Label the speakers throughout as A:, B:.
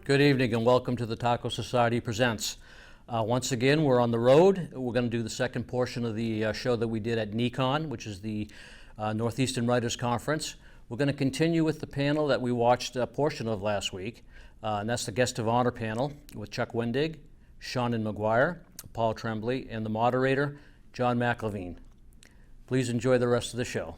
A: Good evening and welcome to the Taco Society Presents. Once again, we're on the road. We're going to do the second portion of the show that we did at Necon, which is the Northeastern Writers Conference. We're going to continue with the panel that we watched a portion of last week, and that's the Guest of Honor panel with Chuck Wendig, Shannon McGuire, Paul Tremblay, and the moderator, John McLevine. Please enjoy the rest of the show.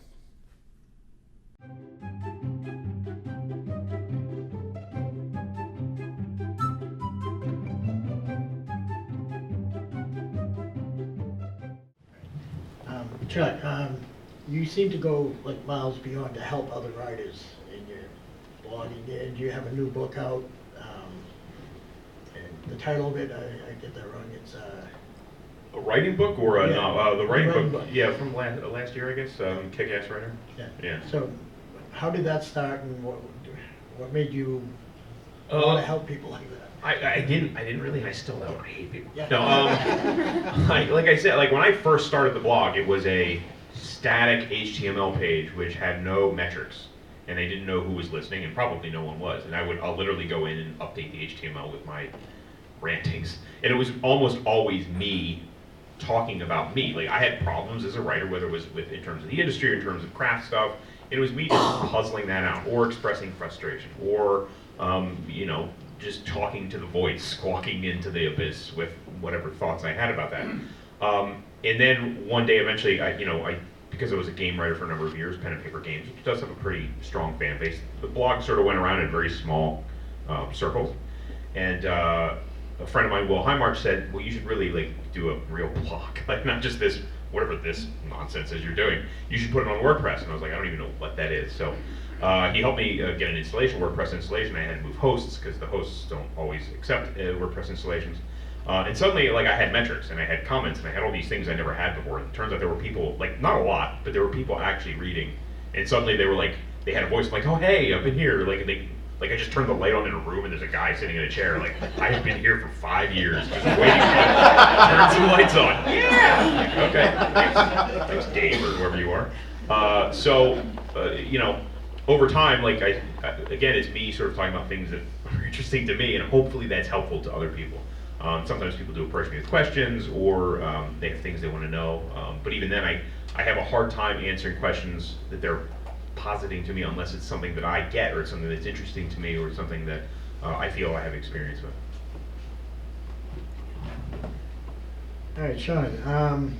B: Chuck, you seem to go like miles beyond to help other writers in your blogging, and you have a new book out. And the title of it, I get that wrong. It's
C: a writing book or a novel? The writing book. Yeah, from last year, I guess. Kick-ass writer. Yeah.
B: So, how did that start, and what made you want to help people like that?
C: I didn't really, and I still don't. I hate people.
B: Yeah.
C: No, like I said, like when I first started the blog, it was a static HTML page which had no metrics, and they didn't know who was listening, and probably no one was. And I'll literally go in and update the HTML with my rantings, and it was almost always me talking about me. Like I had problems as a writer, whether it was in terms of the industry or in terms of craft stuff. It was me just puzzling that out, or expressing frustration, or just talking to the void, squawking into the abyss with whatever thoughts I had about that. And then one day, eventually, because I was a game writer for a number of years, pen and paper games, which does have a pretty strong fan base, the blog sort of went around in very small circles. And a friend of mine, Will Highmarch, said, well, you should really do a real blog, like not just this, whatever this nonsense is you're doing. You should put it on WordPress. And I was like, I don't even know what that is. So he helped me get an installation, WordPress installation. I had to move hosts because the hosts don't always accept WordPress installations. And suddenly, I had metrics and I had comments and I had all these things I never had before. And it turns out there were people, not a lot, but there were people actually reading. And suddenly they were they had a voice oh, hey, I've been here. I just turned the light on in a room and there's a guy sitting in a chair. I have been here for 5 years just waiting to turn some lights on. Yeah! Okay, thanks Dave or whoever you are. Over time, again, it's me sort of talking about things that are interesting to me, and hopefully that's helpful to other people. Sometimes people do approach me with questions, or they have things they want to know. But even then, I have a hard time answering questions that they're positing to me unless it's something that I get, or it's something that's interesting to me, or something that I feel I have experience with.
B: All right, Sean.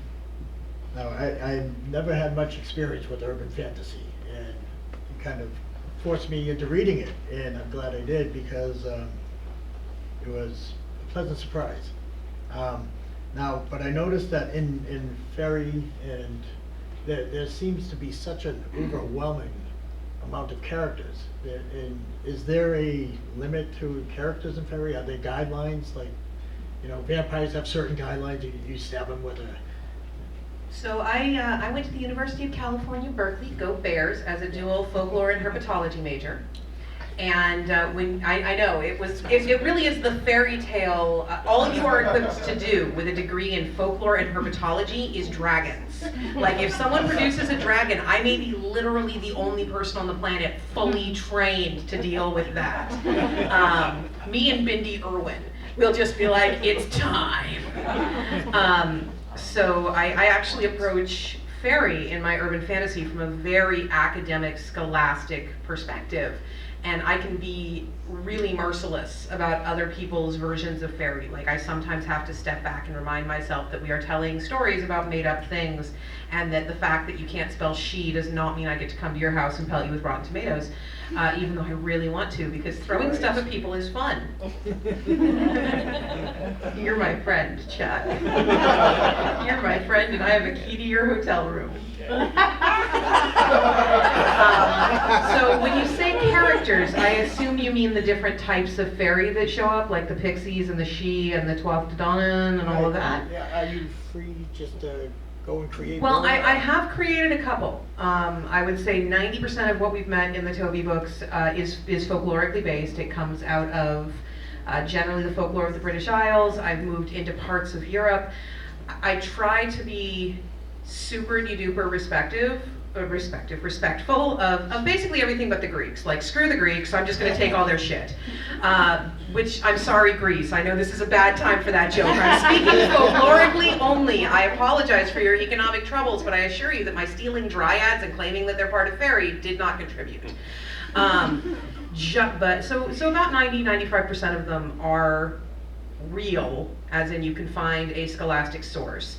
B: Now, I never had much experience with urban fantasy, and you kind of forced me into reading it, and I'm glad I did because it was a pleasant surprise. But I noticed that in Fairy, and there seems to be such an overwhelming amount of characters. And is there a limit to characters in Fairy? Are there guidelines? Vampires have certain guidelines. You stab them with a...
D: So I went to the University of California, Berkeley, go Bears, as a dual folklore and herpetology major. And when I know it really is the fairy tale. All you are equipped to do with a degree in folklore and herpetology is dragons. If someone produces a dragon, I may be literally the only person on the planet fully trained to deal with that. Me and Bindi Irwin will just be like, it's time. So I actually approach fairy in my urban fantasy from a very academic, scholastic perspective. And I can be really merciless about other people's versions of fairy. I sometimes have to step back and remind myself that we are telling stories about made-up things, and that the fact that you can't spell she does not mean I get to come to your house and pelt you with rotten tomatoes, even though I really want to, because throwing stuff at people is fun. You're my friend, Chuck. You're my friend, and I have a key to your hotel room. So when you say characters, I assume you mean the different types of fairy that show up, like the pixies and the she and the Tuatha Dé Danann and all of that?
B: Yeah, are you free just to go and create?
D: Well, I have created a couple. I would say 90% of what we've met in the Toby books is folklorically based. It comes out of generally the folklore of the British Isles. I've moved into parts of Europe. I try to be super duper respectful respectful of basically everything but the Greeks. Like, screw the Greeks, I'm just going to take all their shit. Which, I'm sorry, Greece, I know this is a bad time for that joke. I'm speaking folklorically only. I apologize for your economic troubles, but I assure you that my stealing dryads and claiming that they're part of fairy did not contribute. So about 90-95% of them are real, as in you can find a scholastic source.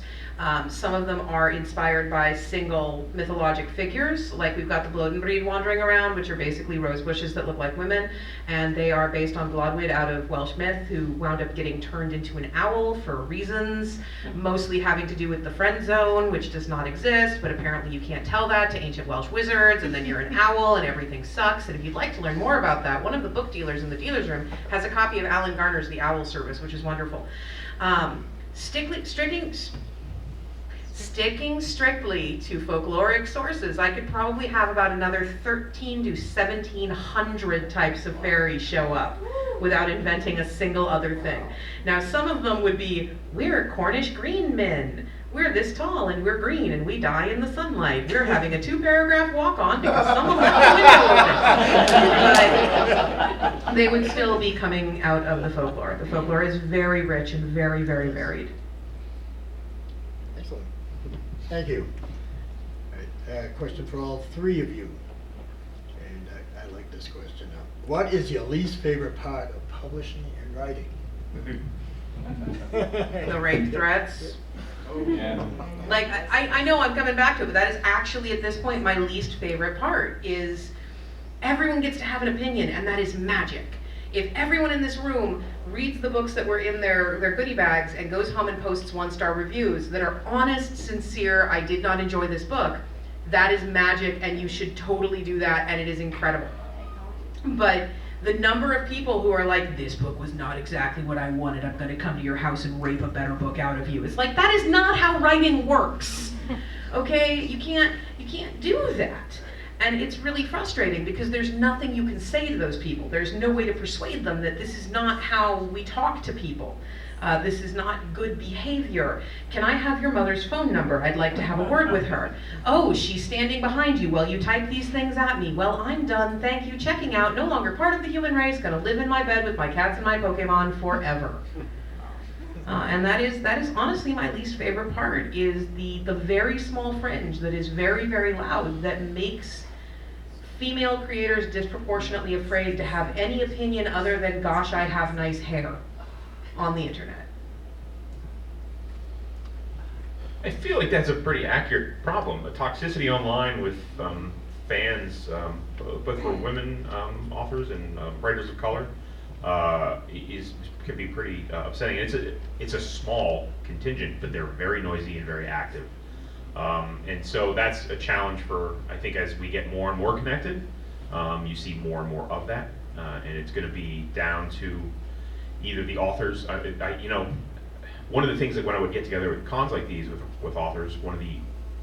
D: Some of them are inspired by single mythologic figures, like we've got the Blodenbreed wandering around, which are basically rose bushes that look like women, and they are based on Blodwyd out of Welsh myth, who wound up getting turned into an owl for reasons mostly having to do with the friend zone, which does not exist, but apparently you can't tell that to ancient Welsh wizards, and then you're an owl and everything sucks. And if you'd like to learn more about that, one of the book dealers in the dealer's room has a copy of Alan Garner's The Owl Service, which is wonderful. Sticking strictly to folkloric sources, I could probably have about another 1,300 to 1,700 types of fairies show up without inventing a single other thing. Now, some of them would be, we're Cornish green men. We're this tall and we're green and we die in the sunlight. We're having a 2-paragraph walk-on because someone left the window open. But they would still be coming out of the folklore. The folklore is very rich and very, very varied.
B: Excellent. Thank you. All right, question for all three of you. And I like this question now. What is your least favorite part of publishing and writing?
D: The rape threats.
E: Oh, yeah.
D: Like, I know I'm coming back to it, but that is actually at this point my least favorite part, is everyone gets to have an opinion, and that is magic. If everyone in this room reads the books that were in their goodie bags and goes home and posts 1-star reviews that are honest, sincere, I did not enjoy this book, that is magic, and you should totally do that, and it is incredible. But the number of people who are like, this book was not exactly what I wanted, I'm gonna come to your house and rape a better book out of you. It's like, that is not how writing works. Okay, you can't do that. And it's really frustrating because there's nothing you can say to those people. There's no way to persuade them that this is not how we talk to people. This is not good behavior. Can I have your mother's phone number? I'd like to have a word with her. Oh, she's standing behind you while you type these things at me. Well, I'm done, thank you, checking out, no longer part of the human race, gonna live in my bed with my cats and my Pokemon forever. And that is honestly my least favorite part, is the very small fringe that is very, very loud, that makes female creators disproportionately afraid to have any opinion other than, gosh, I have nice hair, on the internet.
C: I feel like that's a pretty accurate problem. The toxicity online with fans, both for women authors and writers of color, can be pretty upsetting. It's a small contingent, but they're very noisy and very active. And so that's a challenge for, I think, as we get more and more connected, you see more and more of that, and it's going to be down to either the authors. One of the things that when I would get together with cons like these with authors, one of the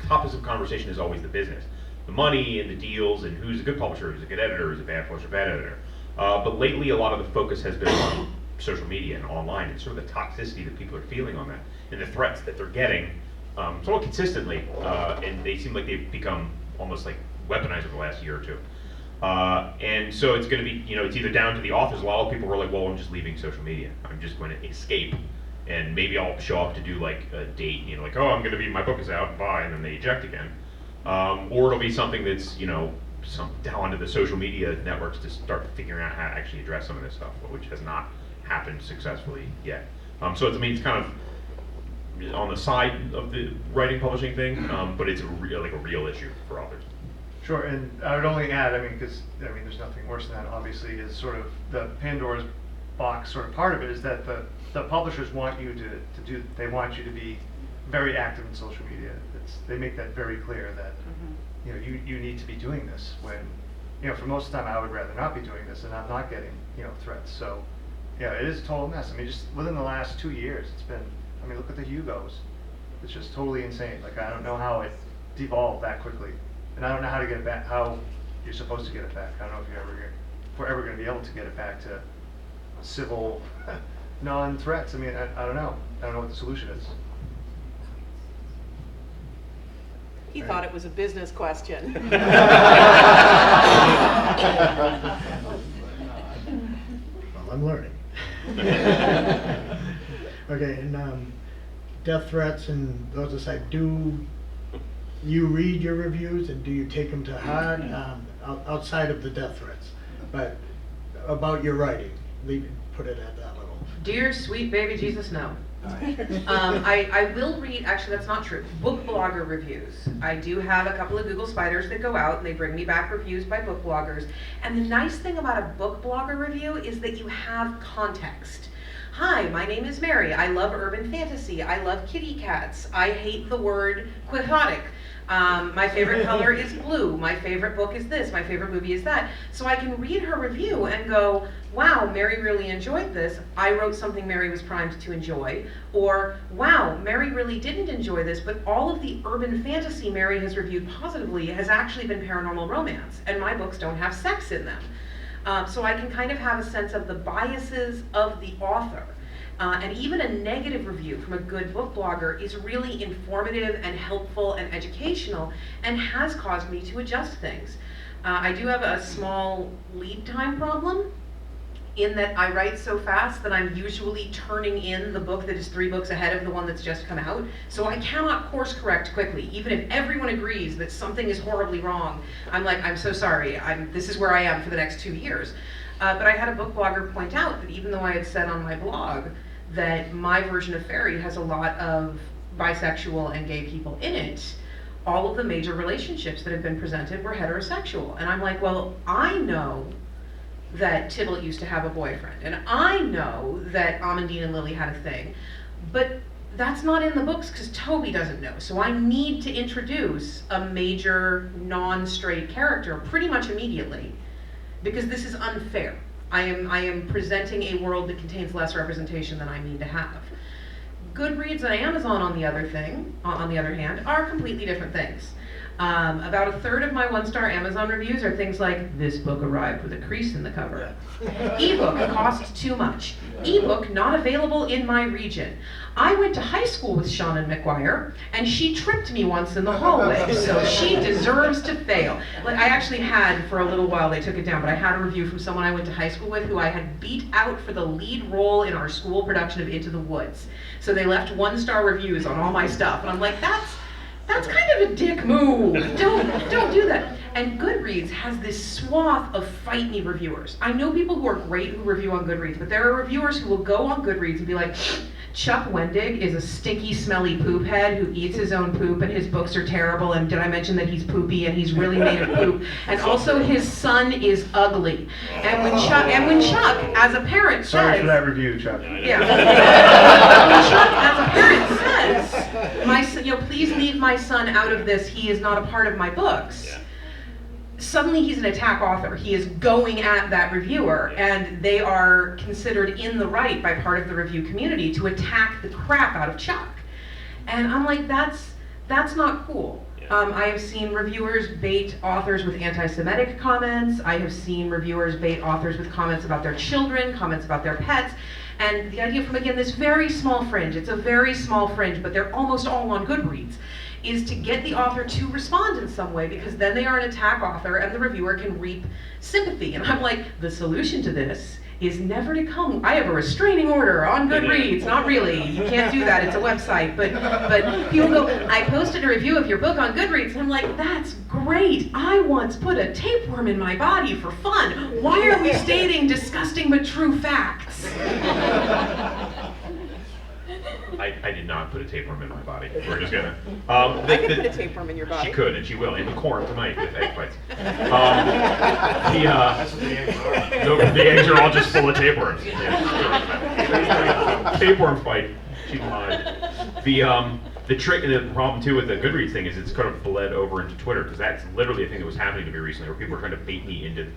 C: topics of conversation is always the business, the money and the deals, and who's a good publisher, who's a good editor, who's a bad publisher, bad editor. But lately, a lot of the focus has been on social media and online, and sort of the toxicity that people are feeling on that, and the threats that they're getting. Somewhat consistently, and they seem like they've become almost like weaponized over the last year or two. And so it's going to be, it's either down to the authors. A lot of people were like, well, I'm just leaving social media. I'm just going to escape, and maybe I'll show up to do like a date, like, oh, I'm going to be, my book is out, bye, and then they eject again. Or it'll be something that's, down to the social media networks to start figuring out how to actually address some of this stuff, which has not happened successfully yet. So it's kind of on the side of the writing publishing thing, but it's a real issue for authors.
F: Sure, and I would only add, because there's nothing worse than that, obviously, is sort of the Pandora's box sort of part of it is that the publishers want you they want you to be very active in social media. They make that very clear that you need to be doing this when, for most of the time I would rather not be doing this, and I'm not getting, threats. So, yeah, it is a total mess. Just within the last 2 years, it's been, look at the Hugos. It's just totally insane. Like, I don't know how it devolved that quickly. And I don't know how to get it back, how you're supposed to get it back. I don't know if we're ever going to be able to get it back to civil non-threats. I don't know. I don't know what the solution is.
D: He thought it was a business question.
B: Well, I'm learning. Okay, and death threats and those aside, do you read your reviews and do you take them to heart outside of the death threats? But about your writing, put it at that level.
D: Dear sweet baby Jesus, no. I will read, actually that's not true, book blogger reviews. I do have a couple of Google spiders that go out and they bring me back reviews by book bloggers. And the nice thing about a book blogger review is that you have context. Hi, my name is Mary. I love urban fantasy. I love kitty cats. I hate the word quixotic. My favorite color is blue. My favorite book is this. My favorite movie is that. So I can read her review and go, wow, Mary really enjoyed this. I wrote something Mary was primed to enjoy. Or, wow, Mary really didn't enjoy this, but all of the urban fantasy Mary has reviewed positively has actually been paranormal romance, and my books don't have sex in them. So I can kind of have a sense of the biases of the author. And even a negative review from a good book blogger is really informative and helpful and educational and has caused me to adjust things. I do have a small lead time problem in that I write so fast that I'm usually turning in the book that is 3 books ahead of the one that's just come out. So I cannot course correct quickly. Even if everyone agrees that something is horribly wrong, I'm like, I'm so sorry, this is where I am for the next 2 years. But I had a book blogger point out that even though I had said on my blog that my version of Fairy has a lot of bisexual and gay people in it, all of the major relationships that have been presented were heterosexual. And I'm like, well, I know that Tybalt used to have a boyfriend, and I know that Amandine and Lily had a thing, but that's not in the books because Toby doesn't know. So I need to introduce a major non-straight character pretty much immediately because this is unfair. I am presenting a world that contains less representation than I mean to have. Goodreads and Amazon, on the other hand, are completely different things. About a third of my 1-star Amazon reviews are things like, this book arrived with a crease in the cover. Ebook costs too much. Ebook not available in my region. I went to high school with Shannon McGuire, and she tripped me once in the hallway, so she deserves to fail. Like, I actually had, for a little while, they took it down, but I had a review from someone I went to high school with who I had beat out for the lead role in our school production of Into the Woods. So they left 1-star reviews on all my stuff, and I'm like, that's kind of a dick move. Don't do that. And Goodreads has this swath of fight me reviewers. I know people who are great who review on Goodreads, but there are reviewers who will go on Goodreads and be like, Chuck Wendig is a stinky, smelly poop head who eats his own poop, and his books are terrible, and did I mention that he's poopy and he's really made of poop? And also his son is ugly. And when Chuck, as a parent,
F: Sorry
D: says,
F: for that review, Chuck.
D: yeah. When Chuck, as a parent, says, my son, please leave my son out of this, he is not a part of my books. Yeah. Suddenly he's an attack author. He is going at that reviewer, and they are considered in the right by part of the review community to attack the crap out of Chuck. And I'm like, that's not cool. I have seen reviewers bait authors with anti-Semitic comments. I have seen reviewers bait authors with comments about their children, comments about their pets. And the idea from, again, this very small fringe, it's a very small fringe, but they're almost all on Goodreads, is to get the author to respond in some way, because then they are an attack author and the reviewer can reap sympathy. And I'm like, the solution to this is never to come. I have a restraining order on Goodreads. Not really. You can't do that. It's a website. But people go, I posted a review of your book on Goodreads. And I'm like, that's great. I once put a tapeworm in my body for fun. Why are we stating disgusting but true facts?
C: I did not put a tapeworm in my body. We're just gonna.
D: I could put a tapeworm in your body.
C: She could, and she will, in the corn tonight with egg whites. The eggs are all just full of tapeworms. Yeah. Tapeworm fight. She lied. The trick and the problem too with the Goodreads thing is it's kind of bled over into Twitter, because that's literally a thing that was happening to me recently, where people were trying to bait me into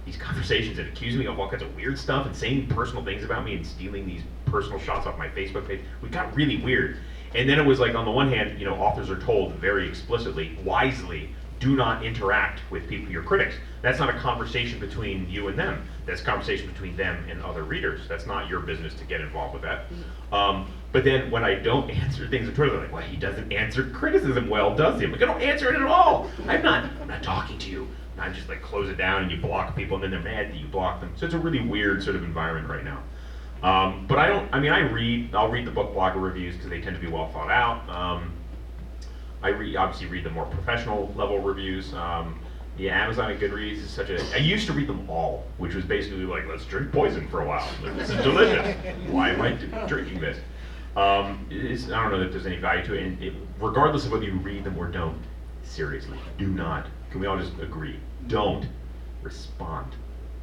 C: these conversations and accuse me of all kinds of weird stuff and saying personal things about me and stealing these personal shots off my Facebook page. We got really weird. And then it was like, on the one hand, authors are told very explicitly, wisely, do not interact with people, your critics. That's not a conversation between you and them. That's a conversation between them and other readers. That's not your business to get involved with that. But then when I don't answer things on Twitter, they're like, well, he doesn't answer criticism well, does he? I'm like, I don't answer it at all. I'm not talking to you. I just like close it down and you block people, and then they're mad that you block them. So it's a really weird sort of environment right now. But I'll read the book blogger reviews because they tend to be well thought out. I obviously read the more professional level reviews. Amazon and Goodreads is I used to read them all, which was basically like, let's drink poison for a while. Like, this is delicious. Why am I drinking this? I don't know if there's any value to it. And regardless of whether you read them or don't, seriously, do not. Can we all just agree? Don't respond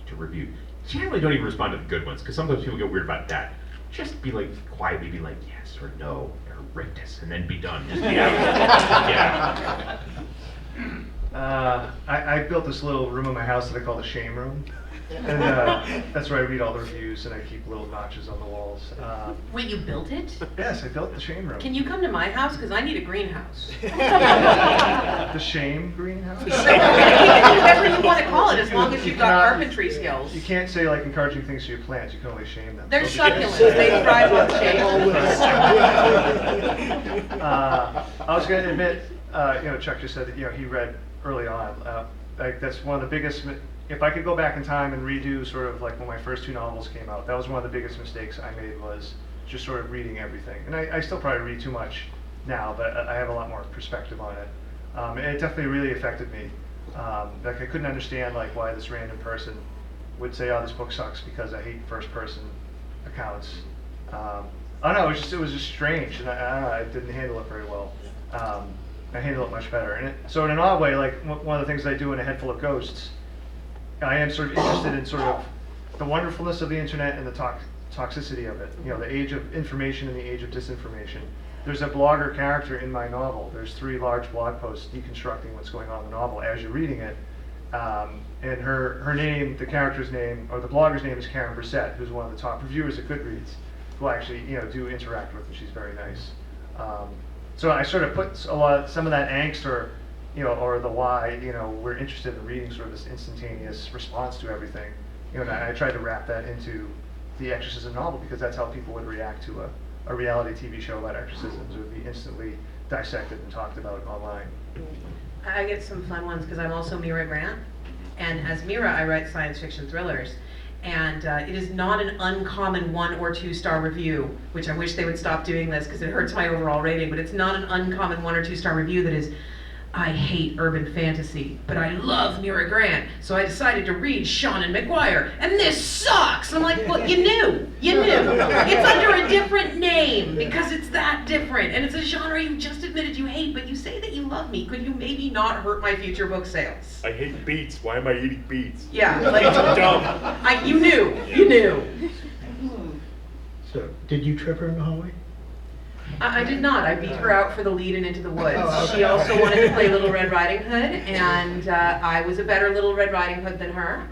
C: to reviews. Generally, don't even respond to the good ones, because sometimes people get weird about that. Just be like, quietly be like, yes or no, or rate this, and then be done. Just be out. Yeah.
F: I built this little room in my house that I call the shame room. And that's where I read all the reviews, and I keep little notches on the walls.
D: Wait, you built it?
F: Yes, I built the shame room.
D: Can you come to my house? Because I need a greenhouse.
F: The shame greenhouse?
D: Whatever you want to call it, as long as you've got carpentry skills.
F: You can't say like encouraging things to your plants. You can only shame them.
D: They're succulents. They thrive on shame.
F: I was going to admit, Chuck just said that he read early on. Like that's one of the biggest. If I could go back in time and redo sort of like when my first 2 novels came out, that was one of the biggest mistakes I made, was just sort of reading everything. And I still probably read too much now, but I have a lot more perspective on it. And it definitely really affected me. Like I couldn't understand like why this random person would say, "Oh, this book sucks," because I hate first-person accounts. I don't know. It was just strange, and I don't know. I didn't handle it very well. I handle it much better. And so in an odd way, like one of the things I do in A Head Full of Ghosts, I am sort of interested in sort of the wonderfulness of the internet and the toxicity of it. The age of information and the age of disinformation. There's a blogger character in my novel. There's 3 large blog posts deconstructing what's going on in the novel as you're reading it. And her name, the character's name, or the blogger's name is Karen Brissett, who's one of the top reviewers at Goodreads, who I actually do interact with, and she's very nice. So I sort of put some of that angst or the why, we're interested in reading sort of this instantaneous response to everything. And I tried to wrap that into the exorcism novel, because that's how people would react to a reality TV show about exorcisms. It would be instantly dissected and talked about online.
D: I get some fun ones because I'm also Mira Grant, and as Mira, I write science fiction thrillers. And it is not an uncommon 1 or 2 star review, which I wish they would stop doing this because it hurts my overall rating, but it's not an uncommon 1 or 2 star review that is, I hate urban fantasy, but I love Mira Grant, so I decided to read Sean and McGuire, and this sucks! I'm like, well, you knew. It's under a different name, because it's that different, and it's a genre you just admitted you hate, but you say that you love me. Could you maybe not hurt my future book sales?
E: I hate beets. Why am I eating beets?
D: Yeah, like,
E: dumb.
D: You knew.
B: So, did you trip her in the hallway?
D: I did not. I beat her out for the lead in Into the Woods.
B: Oh, okay.
D: She also wanted to play Little Red Riding Hood, and I was a better Little Red Riding Hood than her.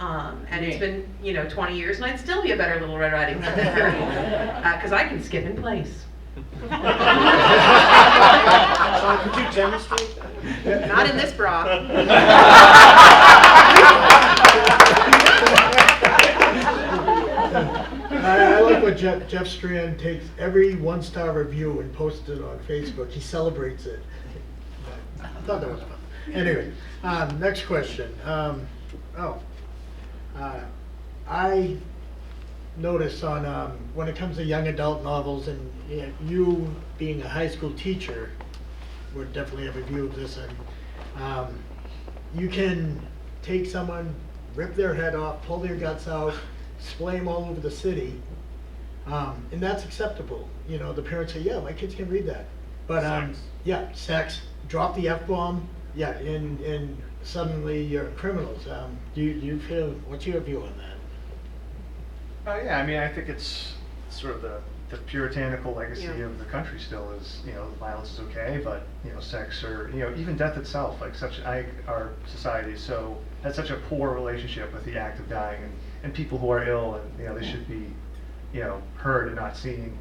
D: And it's been, 20 years, and I'd still be a better Little Red Riding Hood than her, because I can skip in place.
G: Could you demonstrate that?
D: Not in this bra.
B: I like what Jeff Strand takes every 1-star review and posts it on Facebook. He celebrates it. I thought that was fun. Anyway, next question. I notice on when it comes to young adult novels, and you being a high school teacher would definitely have a view of this, and you can take someone, rip their head off, pull their guts out, display them all over the city, and that's acceptable. The parents say, yeah, my kids can read that. But sex, drop the F-bomb, and suddenly you're criminals. Do you feel, what's your view on that?
F: I think it's sort of the puritanical legacy of the country still is, violence is okay, but, sex or, even death itself, like our society has such a poor relationship with the act of dying, and people who are ill, and, they should be, heard and not seen.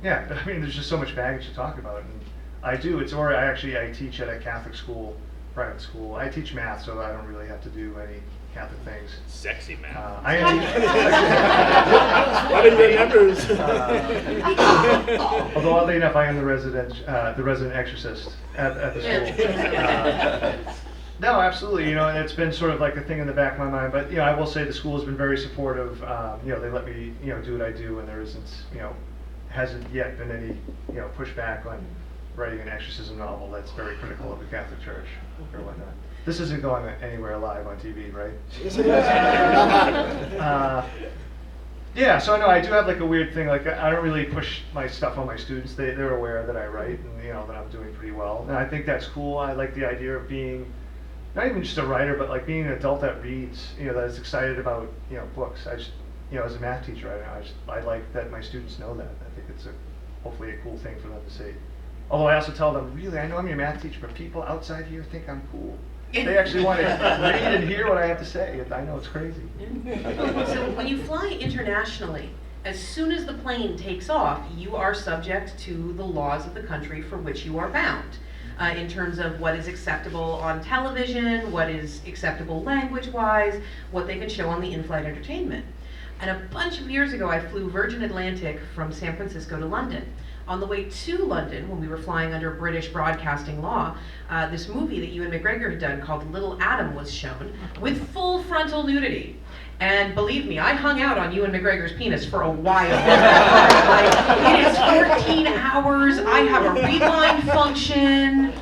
F: There's just so much baggage to talk about, and I teach at a Catholic school private school. I teach math, so I don't really have to do any Catholic things.
E: Sexy man.
F: I am.
E: What are your numbers?
F: Although oddly enough, I am the resident exorcist at the school. No, absolutely. And it's been sort of like a thing in the back of my mind. But I will say the school has been very supportive. They let me do what I do, and there isn't hasn't yet been any pushback on writing an exorcism novel that's very critical of the Catholic Church or whatnot. This isn't going anywhere live on TV, right? Yeah, so no, I do have like a weird thing. Like I don't really push my stuff on my students. They're aware that I write and that I'm doing pretty well. And I think that's cool. I like the idea of being not even just a writer, but like being an adult that reads. That is excited about books. I just as a math teacher, I like that my students know that. I think it's hopefully a cool thing for them to see. Although I also tell them, really, I know I'm your math teacher, but people outside here think I'm cool. They actually want to read and hear what I have to say. I know it's crazy.
D: So when you fly internationally, as soon as the plane takes off, you are subject to the laws of the country for which you are bound. In terms of what is acceptable on television, what is acceptable language-wise, what they can show on the in-flight entertainment. And a bunch of years ago, I flew Virgin Atlantic from San Francisco to London. On the way to London, when we were flying under British broadcasting law, this movie that Ewan McGregor had done called Little Adam was shown with full frontal nudity. And believe me, I hung out on Ewan McGregor's penis for a while. Like, it is 14 hours, I have a rewind function.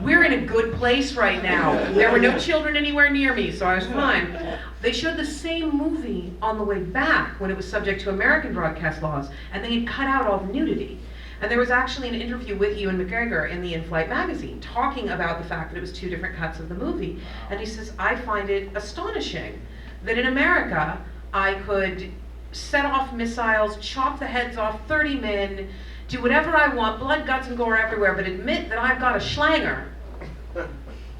D: We're in a good place right now. There were no children anywhere near me, so I was fine. They showed the same movie on the way back when it was subject to American broadcast laws, and they had cut out all the nudity. And there was actually an interview with Ewan McGregor in the In-Flight magazine talking about the fact that it was two different cuts of the movie. And he says, I find it astonishing that in America, I could set off missiles, chop the heads off 30 men, do whatever I want, blood, guts, and gore everywhere, but admit that I've got a schlanger,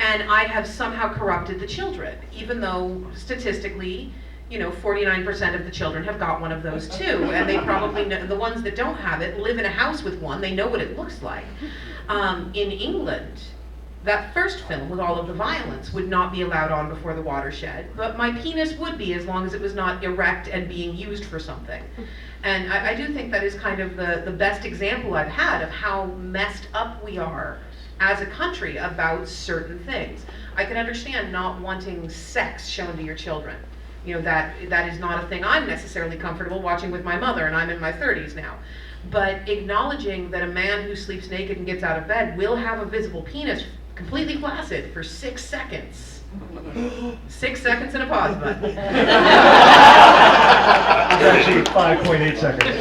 D: and I have somehow corrupted the children, even though statistically, 49% of the children have got one of those too, and they probably know, the ones that don't have it live in a house with one, they know what it looks like. In England, that first film with all of the violence would not be allowed on before the watershed, but my penis would be as long as it was not erect and being used for something. And I do think that is kind of the best example I've had of how messed up we are as a country about certain things. I can understand not wanting sex shown to your children. That is not a thing I'm necessarily comfortable watching with my mother, and I'm in my 30s now. But acknowledging that a man who sleeps naked and gets out of bed will have a visible penis completely flaccid for 6 seconds. 6 seconds and a pause button.
F: It's actually 5.8 seconds.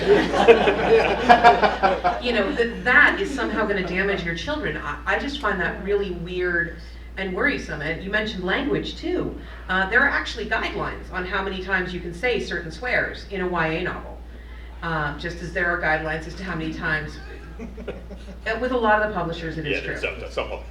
D: That is somehow going to damage your children. I just find that really weird and worrisome. And you mentioned language too. There are actually guidelines on how many times you can say certain swears in a YA novel. Just as there are guidelines as to how many times. With a lot of the publishers, it is true.
E: Some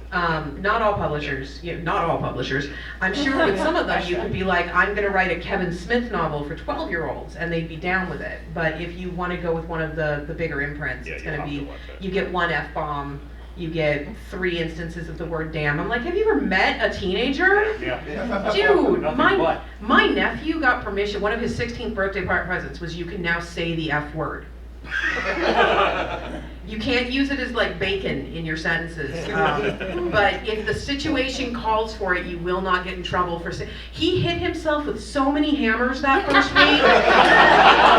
D: not all publishers. Not all publishers. I'm sure with some of them, you could be like, I'm going to write a Kevin Smith novel for 12-year-olds, and they'd be down with it. But if you want to go with one of the bigger imprints, it's going to be, you get one F-bomb, you get 3 instances of the word damn. I'm like, have you ever met a teenager?
E: Yeah.
D: Dude, my nephew got permission. One of his 16th birthday presents was you can now say the F word. You can't use it as like bacon in your sentences, but if the situation calls for it, you will not get in trouble for saying. He hit himself with so many hammers that first week.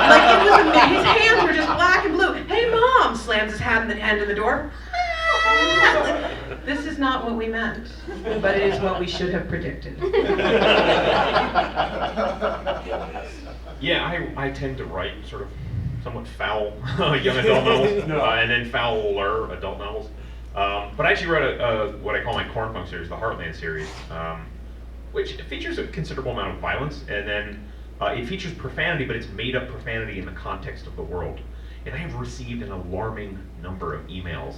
D: Like it was his hands were just black and blue. Hey mom, slams his hand in the door. This is not what we meant, but it is what we should have predicted.
C: Yeah, I tend to write sort of somewhat foul young adult novels, and then fouler adult novels. But I actually wrote what I call my Cornfunk series, the Heartland series, which features a considerable amount of violence, and then it features profanity, but it's made up profanity in the context of the world. And I have received an alarming number of emails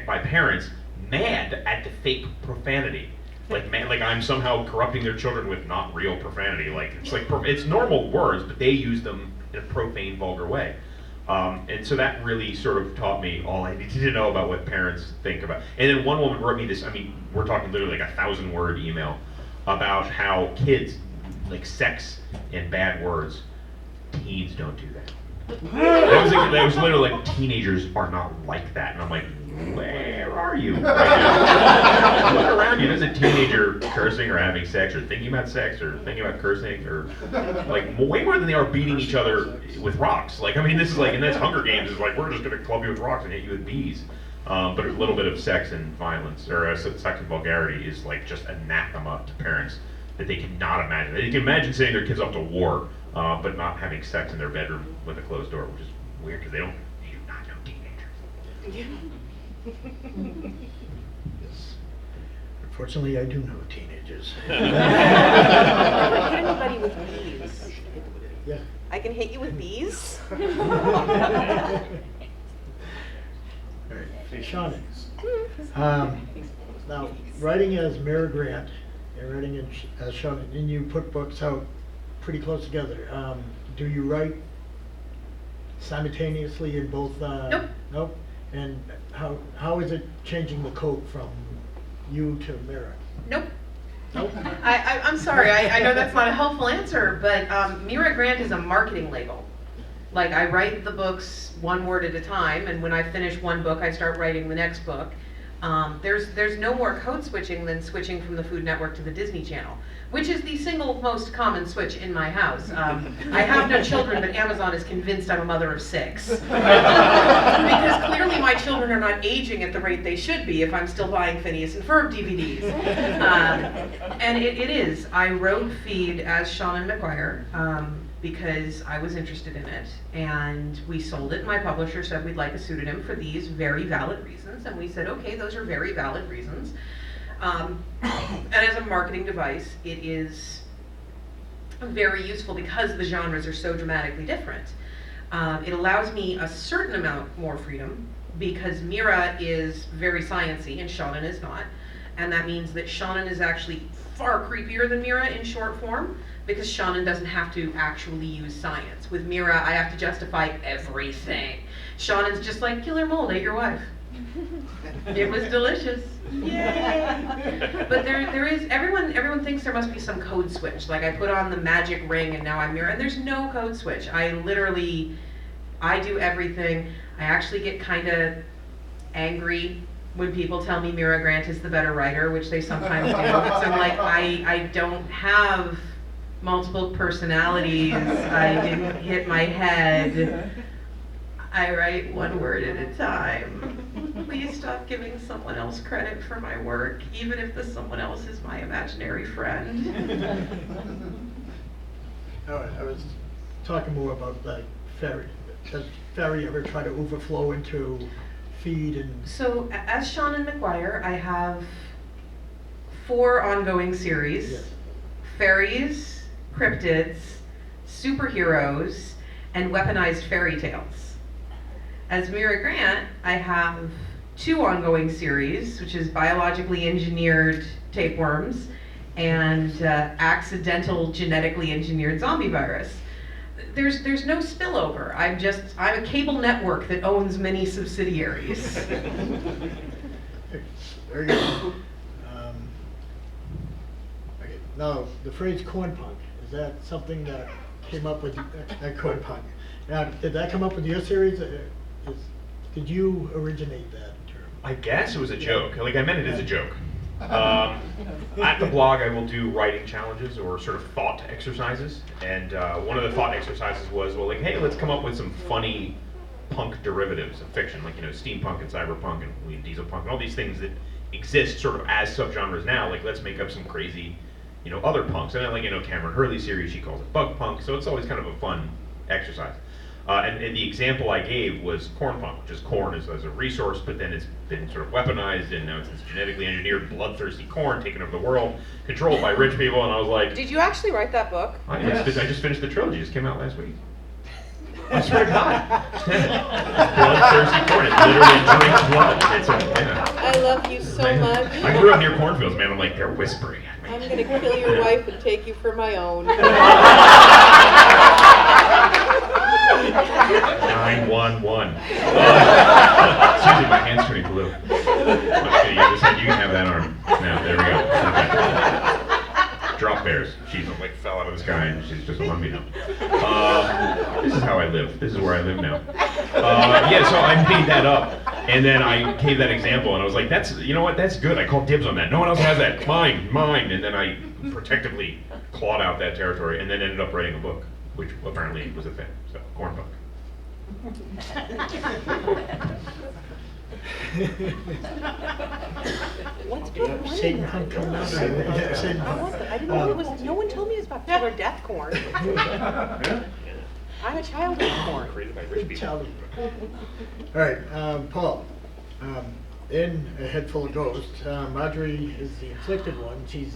C: by parents mad at the fake profanity. Like I'm somehow corrupting their children with not real profanity. It's normal words, but they use them in a profane, vulgar way. And so that really sort of taught me all I needed to know about what parents think about. And then one woman wrote me this, I memean, we're talking literally like 1,000-word email about how kids, like sex and bad words, teens don't do that. That was literally like, teenagers are not like that. And I'm like, where are you right now? Look around you. There's a teenager cursing or having sex or thinking about sex or thinking about cursing or like way more than they are beating each other with rocks. Like, I mean, this is like, and that's Hunger Games is like, we're just going to club you with rocks and hit you with bees. But a little bit of sex and violence or sex and vulgarity is like just anathema to parents that they cannot imagine. They can imagine sending their kids off to war, but not having sex in their bedroom with a closed door, which is weird because they do not know teenagers.
B: Yes. Unfortunately, I do know teenagers.
H: Never hit anybody with bees.
B: Yeah.
H: I can hit you with bees?
B: All right. Hey, Shauna. Now, writing as Mira Grant and writing as Shauna, and you put books out pretty close together. Do you write simultaneously in both?
D: Nope.
B: Nope. And how is it changing the code from you to Mira?
D: Nope.
B: Nope.
D: I'm sorry, I know that's not a helpful answer, but Mira Grant is a marketing label. Like, I write the books one word at a time, and when I finish one book, I start writing the next book. There's no more code switching than switching from the Food Network to the Disney Channel, which is the single most common switch in my house. I have no children, but Amazon is convinced I'm a mother of 6. Because clearly my children are not aging at the rate they should be if I'm still buying Phineas and Ferb DVDs. And it is. I wrote Feed as Sean McGuire because I was interested in it, and we sold it. My publisher said we'd like a pseudonym for these very valid reasons, and we said, okay, those are very valid reasons. And as a marketing device, it is very useful because the genres are so dramatically different. It allows me a certain amount more freedom because Mira is very sciencey and Shonen is not. And that means that Shonen is actually far creepier than Mira in short form because Shonen doesn't have to actually use science. With Mira, I have to justify everything. Shonen's just like, kill your mold, ate your wife. It was delicious. Yay! But there is, everyone thinks there must be some code switch. Like I put on the magic ring and now I'm Mira, and there's no code switch. I do everything. I actually get kind of angry when people tell me Mira Grant is the better writer, which they sometimes do. So I'm like, I don't have multiple personalities. I didn't hit my head. I write one word at a time. Please stop giving someone else credit for my work, even if the someone else is my imaginary friend.
B: I was talking more about like ferry. Does ferry ever try to overflow into Feed and?
D: So as Sean and McGuire, I have 4 ongoing series:
B: Yes.
D: fairies, cryptids, superheroes, and weaponized fairy tales. As Mira Grant, I have 2 ongoing series, which is biologically engineered tapeworms and accidental genetically engineered zombie virus. There's no spillover. I'm a cable network that owns many subsidiaries.
B: Very good. Okay. Now, the phrase corn punk, is that something that came up with corn punk? Now, did that come up with your series? Did you originate that term?
C: I guess it was a joke. Like I meant it as a joke. At the blog, I will do writing challenges or sort of thought exercises, and one of the thought exercises was, well, like, hey, let's come up with some funny punk derivatives of fiction, like steampunk and cyberpunk and diesel punk and all these things that exist sort of as subgenres now. Like, let's make up some crazy, other punks. And then, like, Cameron Hurley's series, she calls it bug punk. So it's always kind of a fun exercise. And the example I gave was corn punk, which is corn as a resource, but then it's been sort of weaponized, and now it's this genetically engineered, bloodthirsty corn taking over the world, controlled by rich people. And I was like,
H: Did you actually write that book?
C: I just finished the trilogy. It just came out last week. I swear to God. Bloodthirsty corn. It literally drinks blood.
H: I love you so much.
C: I grew up near cornfields, man. I'm like, they're whispering at me.
H: I'm going to kill your wife and take you for my own.
C: 9-1. is how I live. This is where I live now. Yeah, so I made that up, and then I gave that example, and I was like, that's, you know what, that's good. I called dibs on that. No one else has that. Mine. And then I protectively clawed out that territory, and then ended up writing a book, which apparently was a thing. So, corn book.
H: What's book one in
B: Satan
H: that?
B: Hunt coming out. Yeah, Satan
H: I
B: Hunt.
H: want that. I didn't know it was. No one told me it was about killer death corn. I'm a child of corn.
E: Created by rich people.
B: Charlie. All right, Paul. In A Head Full of Ghosts, Marjorie is the inflicted one. She's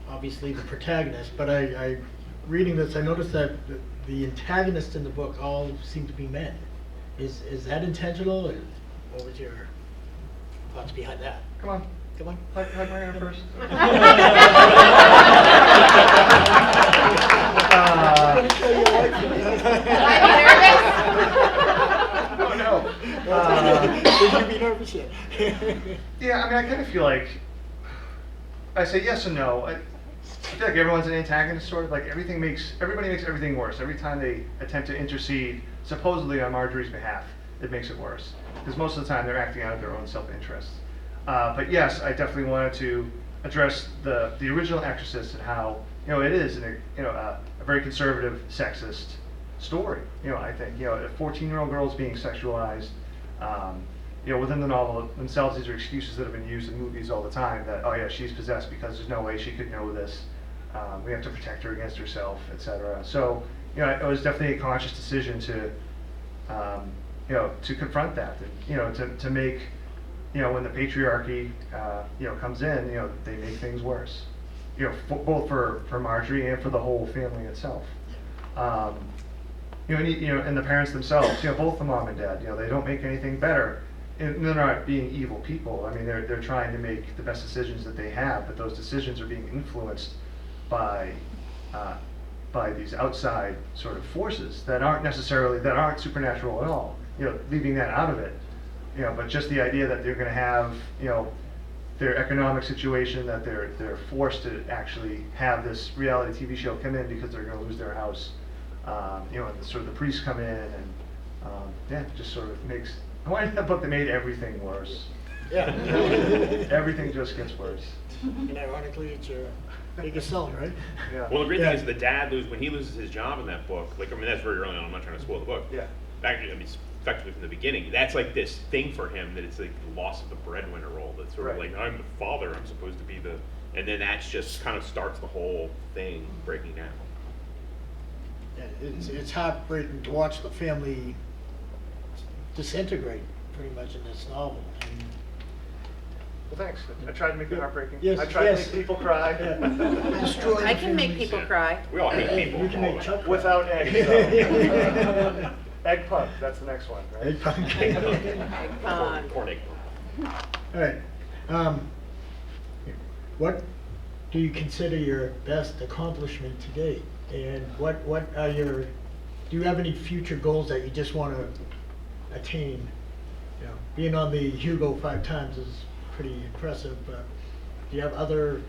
B: obviously the protagonist, but I reading this, I noticed that the antagonists in the book all seem to be men. Is that intentional, or what was your thoughts behind that?
F: Come on,
B: Come on.
F: hug my hand first. Oh no.
B: Should you be nervous yet?
F: Yeah, I mean, I kind of feel like I say yes and no. I feel like everyone's an antagonist, sort of. Like everybody makes everything worse. Every time they attempt to intercede, supposedly on Marjorie's behalf, it makes it worse. Because most of the time they're acting out of their own self-interest. But yes, I definitely wanted to address the original Exorcist and how it is a very conservative, sexist story. I think a 14-year-old girl is being sexualized. Within the novel themselves, these are excuses that have been used in movies all the time. That she's possessed because there's no way she could know this. We have to protect her against herself, etc. So it was definitely a conscious decision to to confront that. And, to make when the patriarchy comes in, they make things worse. Both for Marjorie and for the whole family itself. And the parents themselves, both the mom and dad, they don't make anything better. And they're not being evil people. I mean, they're trying to make the best decisions that they have, but those decisions are being influenced by these outside sort of forces that aren't supernatural at all. Leaving that out of it. But just the idea that they're going to have, their economic situation, that they're forced to actually have this reality TV show come in because they're going to lose their house. And sort of the priests come in, and it just sort of makes. I wanted a book that made everything worse.
B: Yeah.
F: Everything just gets worse.
B: And ironically, it's your biggest seller, right?
F: Yeah.
E: Well, the great
B: Yeah.
E: thing is the dad when he loses his job in that book. Like, I mean, that's very early on. I'm not trying to spoil the book.
F: Yeah.
E: Actually, I mean, effectively from the beginning. That's like this thing for him that it's like the loss of the breadwinner role. That's sort of
F: Right.
E: like I'm the father. I'm supposed to be the, and then that's just kind of starts the whole thing breaking down.
B: Yeah, it's heartbreaking to watch the family disintegrate pretty much in this novel. And
F: Well, thanks. I tried to make it heartbreaking.
B: Yes,
F: I tried
B: yes.
F: to make people cry.
B: Destroy
H: I
B: the
H: can make
B: families.
H: people cry.
E: We all hate people.
B: You can make Chuck cry.
F: Without eggs, though. Egg punk, that's the next one, right?
B: Egg punk.
E: Corn egg.
B: All right. What do you consider your best accomplishment to date? And what are your, do you have any future goals that you just want to attain? Being on the Hugo 5 times is pretty impressive, but do you have other?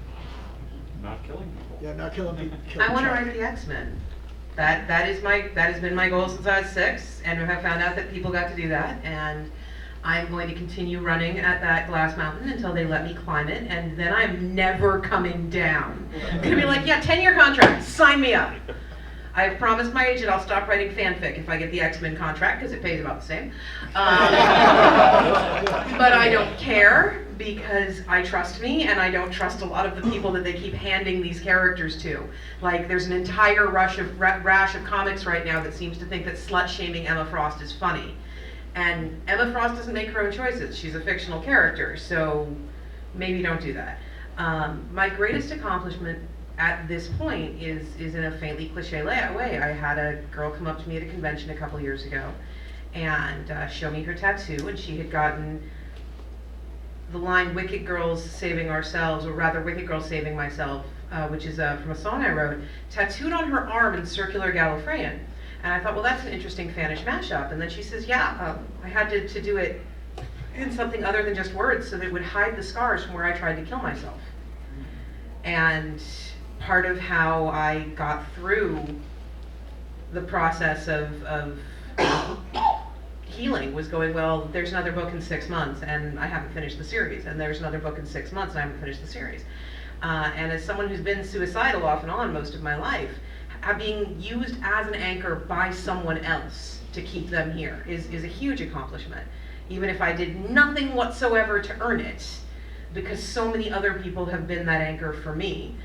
I: Not killing people.
B: Yeah, not killing people.
D: I want to write the X-Men. That has been my goal since I was 6, and I have found out that people got to do that, and I'm going to continue running at that glass mountain until they let me climb it, and then I'm never coming down. I'm gonna be like, yeah, 10-year contract, sign me up. I've promised my agent I'll stop writing fanfic if I get the X-Men contract, because it pays about the same. But I don't care, because I trust me, and I don't trust a lot of the people that they keep handing these characters to. Like, there's an entire rash of comics right now that seems to think that slut-shaming Emma Frost is funny. And Emma Frost doesn't make her own choices. She's a fictional character, so maybe don't do that. My greatest accomplishment at this point is in a faintly cliche way. I had a girl come up to me at a convention a couple years ago and show me her tattoo, and she had gotten the line "Wicked Girls Saving Ourselves," or rather "Wicked Girls Saving Myself," which is from a song I wrote, tattooed on her arm in circular Gallifreyan. And I thought, well, that's an interesting Fanish mashup. And then she says, yeah, I had to do it in something other than just words so that it would hide the scars from where I tried to kill myself. And part of how I got through the process of healing was going, well, there's another book in 6 months and I haven't finished the series, and there's another book in 6 months and I haven't finished the series. And as someone who's been suicidal off and on most of my life, being used as an anchor by someone else to keep them here is a huge accomplishment, even if I did nothing whatsoever to earn it, because so many other people have been that anchor for me.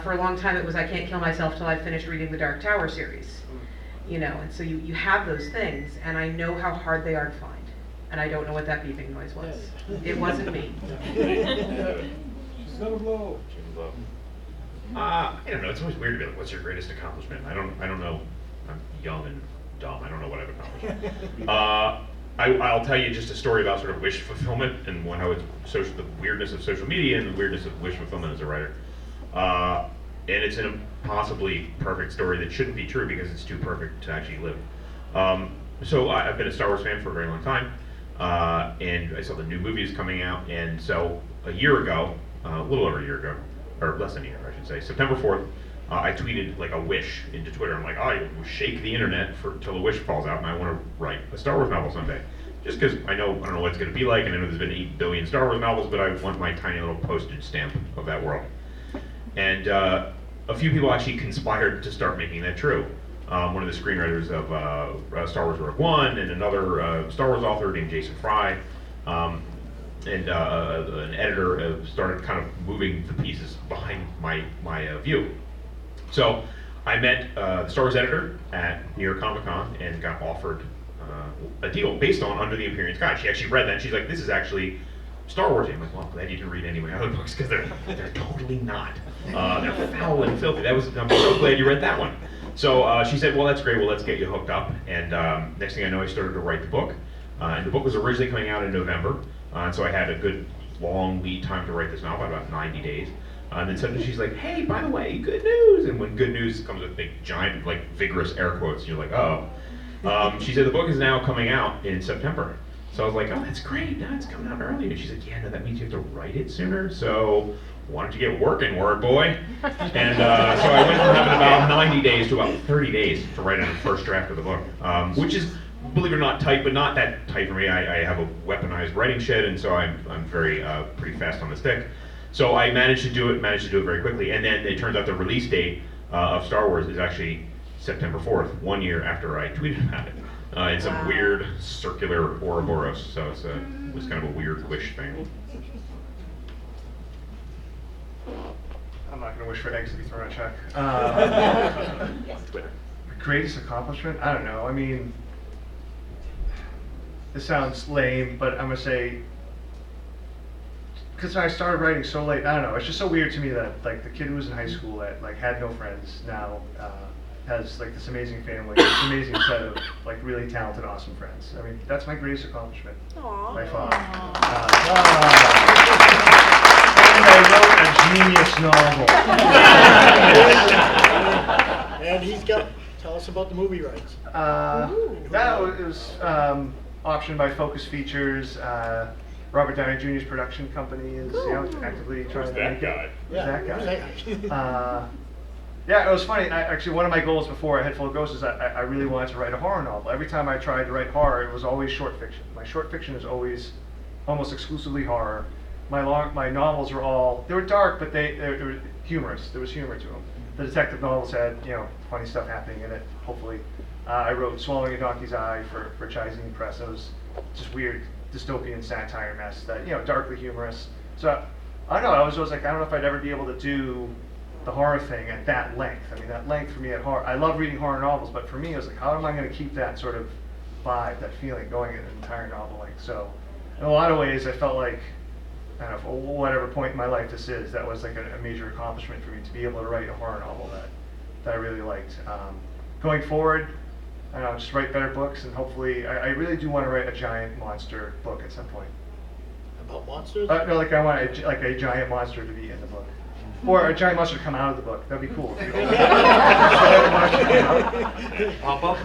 D: For a long time it was, I can't kill myself till I finish reading the Dark Tower series. You know, and so you have those things, and I know how hard they are to find. And I don't know what that beeping noise was. It wasn't me.
I: She's gonna blow.
C: I don't know. It's always weird to be like, "What's your greatest accomplishment?" I don't know. I'm young and dumb. I don't know what I've accomplished. I'll tell you just a story about sort of wish fulfillment and how it's the weirdness of social media and the weirdness of wish fulfillment as a writer. And it's an impossibly perfect story that shouldn't be true because it's too perfect to actually live. So I've been a Star Wars fan for a very long time, and I saw the new movies coming out, and so a year ago, a little over a year ago, or less than a year, I should say, September 4th, I tweeted like a wish into Twitter. I'm like, I will shake the internet till the wish falls out, and I want to write a Star Wars novel someday. Just because I don't know what it's going to be like, and I know there's been 8 billion Star Wars novels, but I want my tiny little postage stamp of that world. And a few people actually conspired to start making that true. One of the screenwriters of Star Wars Rogue One, and another Star Wars author named Jason Fry, and an editor started kind of moving the pieces behind my view. So I met the Star Wars editor at New York Comic Con and got offered a deal based on Under the Imperial Sky. She actually read that and she's like, "This is actually Star Wars." I'm like, "Well, I'm glad you didn't read any of my other books because they're totally not. They're foul and filthy." I'm so glad you read that one. So she said, "Well, that's great. Well, let's get you hooked up." And next thing I know, I started to write the book. And the book was originally coming out in November, and so I had a good long lead time to write this novel, about 90 days. And then suddenly she's like, "Hey, by the way, good news!" And when good news comes with big, giant, like vigorous air quotes, you're like, "Oh." She said the book is now coming out in September. So I was like, "Oh, that's great. Now it's coming out early." And she's like, "Yeah, no, that means you have to write it sooner. So why don't you get working, word boy?" And so I went from having about 90 days to about 30 days to write on the first draft of the book, which is, believe it or not, tight, but not that tight for me. I have a weaponized writing shed, and so I'm very pretty fast on the stick. So I managed to do it very quickly. And then it turns out the release date of Star Wars is actually September 4th, 1 year after I tweeted about it. In some weird circular Ouroboros, so it was kind of a weird wish thing.
F: I'm not going to wish for eggs to be thrown at Chuck.
E: Twitter.
F: Greatest accomplishment? I don't know. I mean, this sounds lame, but I'm going to say, because I started writing so late, I don't know, it's just so weird to me that like the kid who was in high school that like had no friends now has like this amazing family, this amazing set of like really talented, awesome friends. I mean, that's my greatest accomplishment by far. And I wrote a genius novel.
B: And he's got, tell us about the movie rights.
F: That was optioned by Focus Features. Robert Downey Jr.'s production company is actively trying to make it.
B: Yeah,
F: That guy. Yeah, it was funny. Actually, one of my goals before A Head Full of Ghosts is I really wanted to write a horror novel. Every time I tried to write horror, it was always short fiction. My short fiction is always almost exclusively horror. My novels they were dark, but they were humorous. There was humor to them. The detective novels had funny stuff happening in it. Hopefully, I wrote Swallowing a Donkey's Eye for Chizine Press. It was just weird dystopian satire mess that darkly humorous. So I don't know. I was like, I don't know if I'd ever be able to do the horror thing at that length. I mean, that length for me at horror. I love reading horror novels, but for me, it was like, how am I going to keep that sort of vibe, that feeling going in an entire novel length? So, in a lot of ways, I felt like, I don't know, for whatever point in my life this is, that was like a major accomplishment for me to be able to write a horror novel that I really liked. Going forward, I don't know, just write better books, and hopefully, I really do want to write a giant monster book at some point.
B: About monsters?
F: No, like I want a giant monster to be in the book. Or a giant monster to come out of the book. That'd be cool.
E: Pop up.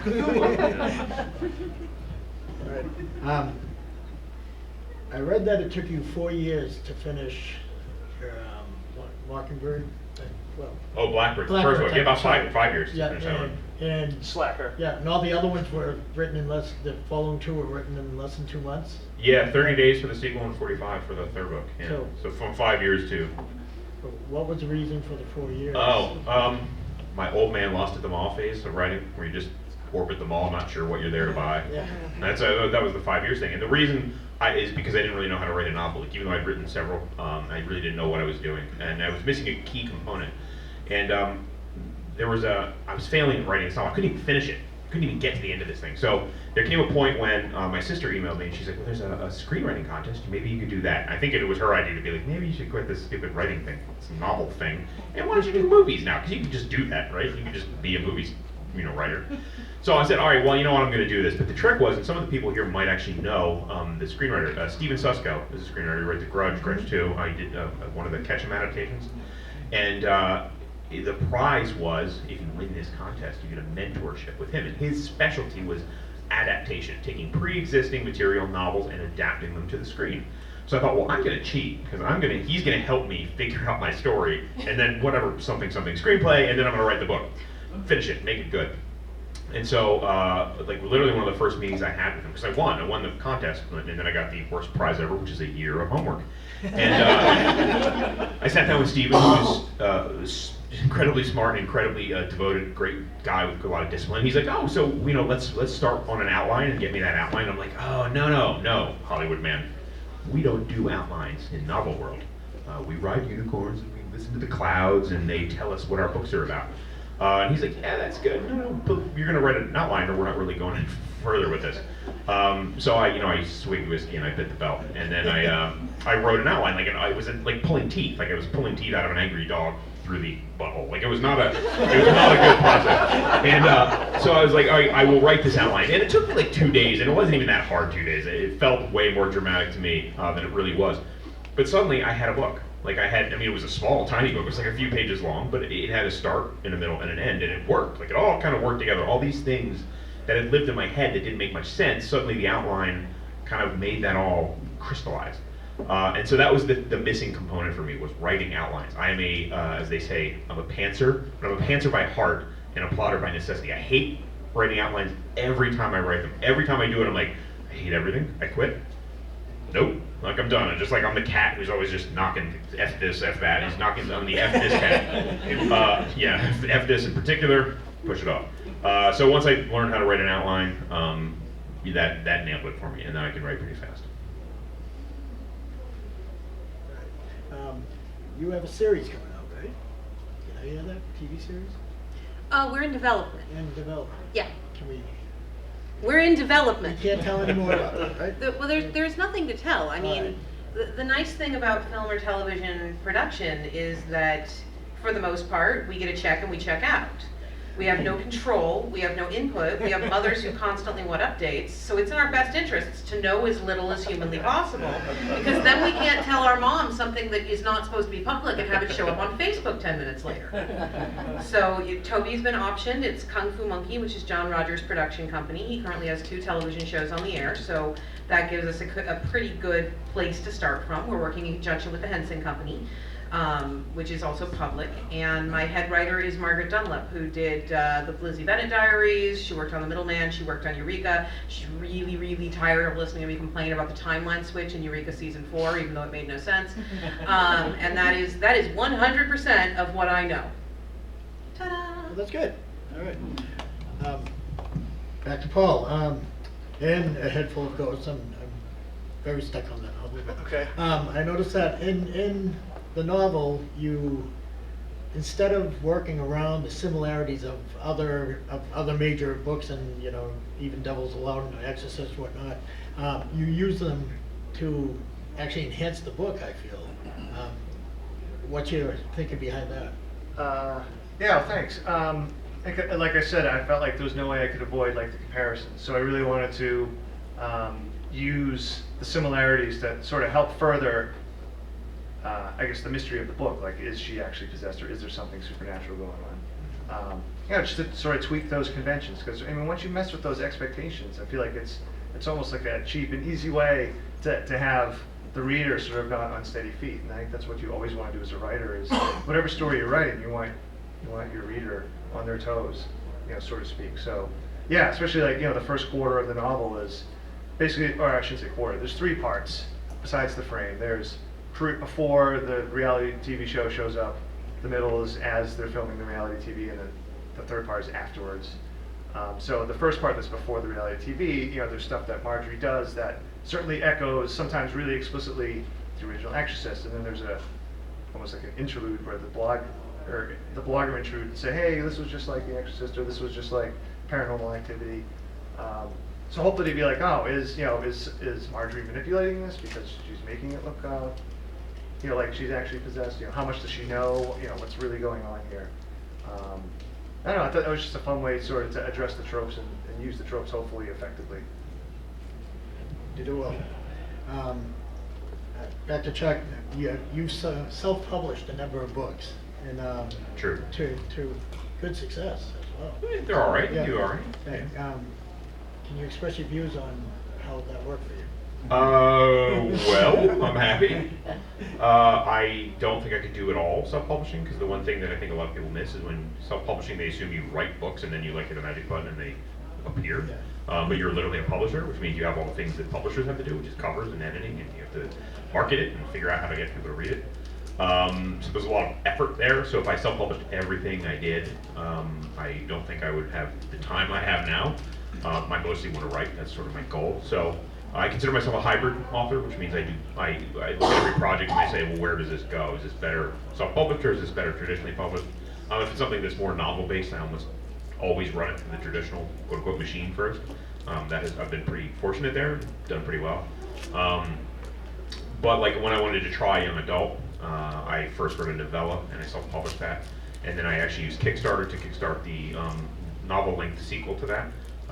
B: All right. I read that it took you 4 years to finish your Mockingbird. Well,
C: Oh, Blackbird.
B: Blackbird,
C: First one. Yeah, about
B: sorry.
C: five years to
B: Yeah,
C: finish that one.
B: and And
G: Slacker.
B: yeah, and all the other ones were written in less. The following two were written in less than 2 months.
C: Yeah, 30 days for the sequel and 45 for the third book. Yeah.
B: So-
C: So from 5 years to.
B: What was the reason for the 4 years?
C: My old man lost at the mall phase of writing, where you just orbit the mall, not sure what you're there to buy.
B: Yeah.
C: That was the 5 years thing. And the reason is because I didn't really know how to write a novel. Like, even though I'd written several, I really didn't know what I was doing, and I was missing a key component. And I was failing at writing this novel. I couldn't even finish it. Couldn't even get to the end of this thing. So there came a point when my sister emailed me and she's like, well, there's a screenwriting contest. Maybe you could do that. I think it was her idea to be like, maybe you should quit this stupid writing thing, this novel thing. And why don't you do movies now? Because you can just do that, right? You can just be a movie writer. So I said, all right, well, you know what, I'm going to do this. But the trick was, and some of the people here might actually know the screenwriter, Steven Susko is a screenwriter. He wrote The Grudge, Grudge 2. I did one of the Ketchum adaptations. And the prize was, if you win this contest, you get a mentorship with him. And his specialty was adaptation, taking pre-existing material novels and adapting them to the screen. So I thought, well, I'm going to cheat, because he's going to help me figure out my story, and then whatever, something screenplay, and then I'm going to write the book. Finish it, make it good. And so, like, literally one of the first meetings I had with him, because I won the contest, and then I got the worst prize ever, which is a year of homework. And I sat down with Steven, who was incredibly smart, incredibly devoted, great guy with a lot of discipline. He's like, oh, so let's start on an outline and get me that outline. I'm like, oh, no, Hollywood man, we don't do outlines in novel world. We ride unicorns and we listen to the clouds, and they tell us what our books are about. And he's like, yeah, that's good. No, but you're going to write an outline, or we're not really going further with this. So I swigged whiskey and I bit the belt, and then I wrote an outline. Like, I was like pulling teeth. Like, I was pulling teeth out of an angry dog through the butthole. Like, it was not a good process. And so I was like, all right, I will write this outline. And it took me like 2 days, and it wasn't even that hard 2 days. It felt way more dramatic to me than it really was. But suddenly I had a book. Like, it was a small, tiny book. It was like a few pages long, but it had a start and a middle and an end, and it worked. Like, it all kind of worked together. All these things that had lived in my head that didn't make much sense, suddenly the outline kind of made that all crystallize. And so that was the missing component for me, was writing outlines. I am as they say, I'm a pantser, but I'm a pantser by heart and a plotter by necessity. I hate writing outlines every time I write them. Every time I do it, I'm like, I hate everything. I quit. Nope. Like, I'm done. I'm just like, I'm the cat who's always just knocking F this, F that. He's knocking on the F this cat. Yeah, F this in particular, push it off. So once I learned how to write an outline, that nailed it for me, and then I can write pretty fast.
B: You have a series coming out, right? Did I hear that? TV series?
H: We're in development.
B: In development.
H: Yeah,
B: Can we?
H: we're in
B: You
H: development.
B: can't tell any more about it, right?
H: Well, there's nothing to tell. I mean,
D: The nice thing about film or television production is that, for the most part, we get a check and we check out. We have no control, we have no input, we have mothers who constantly want updates, so it's in our best interests to know as little as humanly possible, because then we can't tell our mom something that is not supposed to be public and have it show up on Facebook 10 minutes later. So Toby's been optioned. It's Kung Fu Monkey, which is John Rogers' production company. He currently has 2 television shows on the air, so that gives us a pretty good place to start from. We're working in conjunction with the Henson Company, which is also public. And my head writer is Margaret Dunlap, who did the Lizzie Bennet Diaries. She worked on The Middleman. She worked on Eureka. She's really, really tired of listening to me complain about the timeline switch in Eureka season 4, even though it made no sense. And that is 100% of what I know. Ta-da!
B: Well, that's good. All right. Back to Paul. And a head full of ghosts. I'm very stuck on that. I'll leave it.
G: Okay.
B: I noticed that in the novel, you, instead of working around the similarities of other major books and even Devil's Alone, Exorcist, whatnot, you use them to actually enhance the book. I feel. What's your thinking behind that?
F: Yeah, thanks. Like I said, I felt like there was no way I could avoid the comparisons. So I really wanted to use the similarities that sort of help further, I guess, the mystery of the book. Like, is she actually possessed, or is there something supernatural going on? Just to sort of tweak those conventions. Because once you mess with those expectations, I feel like it's almost like a cheap and easy way to have the reader sort of not on steady feet. And I think that's what you always want to do as a writer, is whatever story you're writing, you want your reader on their toes. so to speak. So, yeah, especially like, the first quarter of the novel is basically, or I shouldn't say quarter, there's 3 parts besides the frame. There's before the reality TV show shows up, the middle is as they're filming the reality TV, and then the third part is afterwards. So the first part that's before the reality TV, there's stuff that Marjorie does that certainly echoes, sometimes really explicitly, the original Exorcist, and then there's almost like an interlude where the blogger interlude and say, hey, this was just like The Exorcist, or this was just like Paranormal Activity. So hopefully to be like, oh, is Marjorie manipulating this because she's making it look, like she's actually possessed? How much does she know? What's really going on here? I don't know. I thought that was just a fun way sort of to address the tropes and use the tropes hopefully effectively.
B: You do well. Back to Chuck, you've self-published a number of books, and
C: True.
B: to good success as well.
C: They're all right.
B: Yeah.
C: You do all right.
B: Hey, can you express your views on how that worked for you?
C: Well, I'm happy. I don't think I could do it all self-publishing, because the one thing that I think a lot of people miss is when self-publishing, they assume you write books and then you hit a magic button and they appear.
B: Yeah.
C: But you're literally a publisher, which means you have all the things that publishers have to do, which is covers and editing, and you have to market it and figure out how to get people to read it. So there's a lot of effort there. So if I self-published everything I did, I don't think I would have the time I have now. I mostly want to write. That's sort of my goal. So I consider myself a hybrid author, which means I look at every project and I say, well, where does this go? Is this better self-published, or is this better traditionally published? If it's something that's more novel-based, I almost always run it through the traditional quote-unquote machine first. I've been pretty fortunate there, done pretty well. But like when I wanted to try young adult, I first wrote a novella and I self-published that, and then I actually used Kickstarter to kickstart the novel-length sequel to that.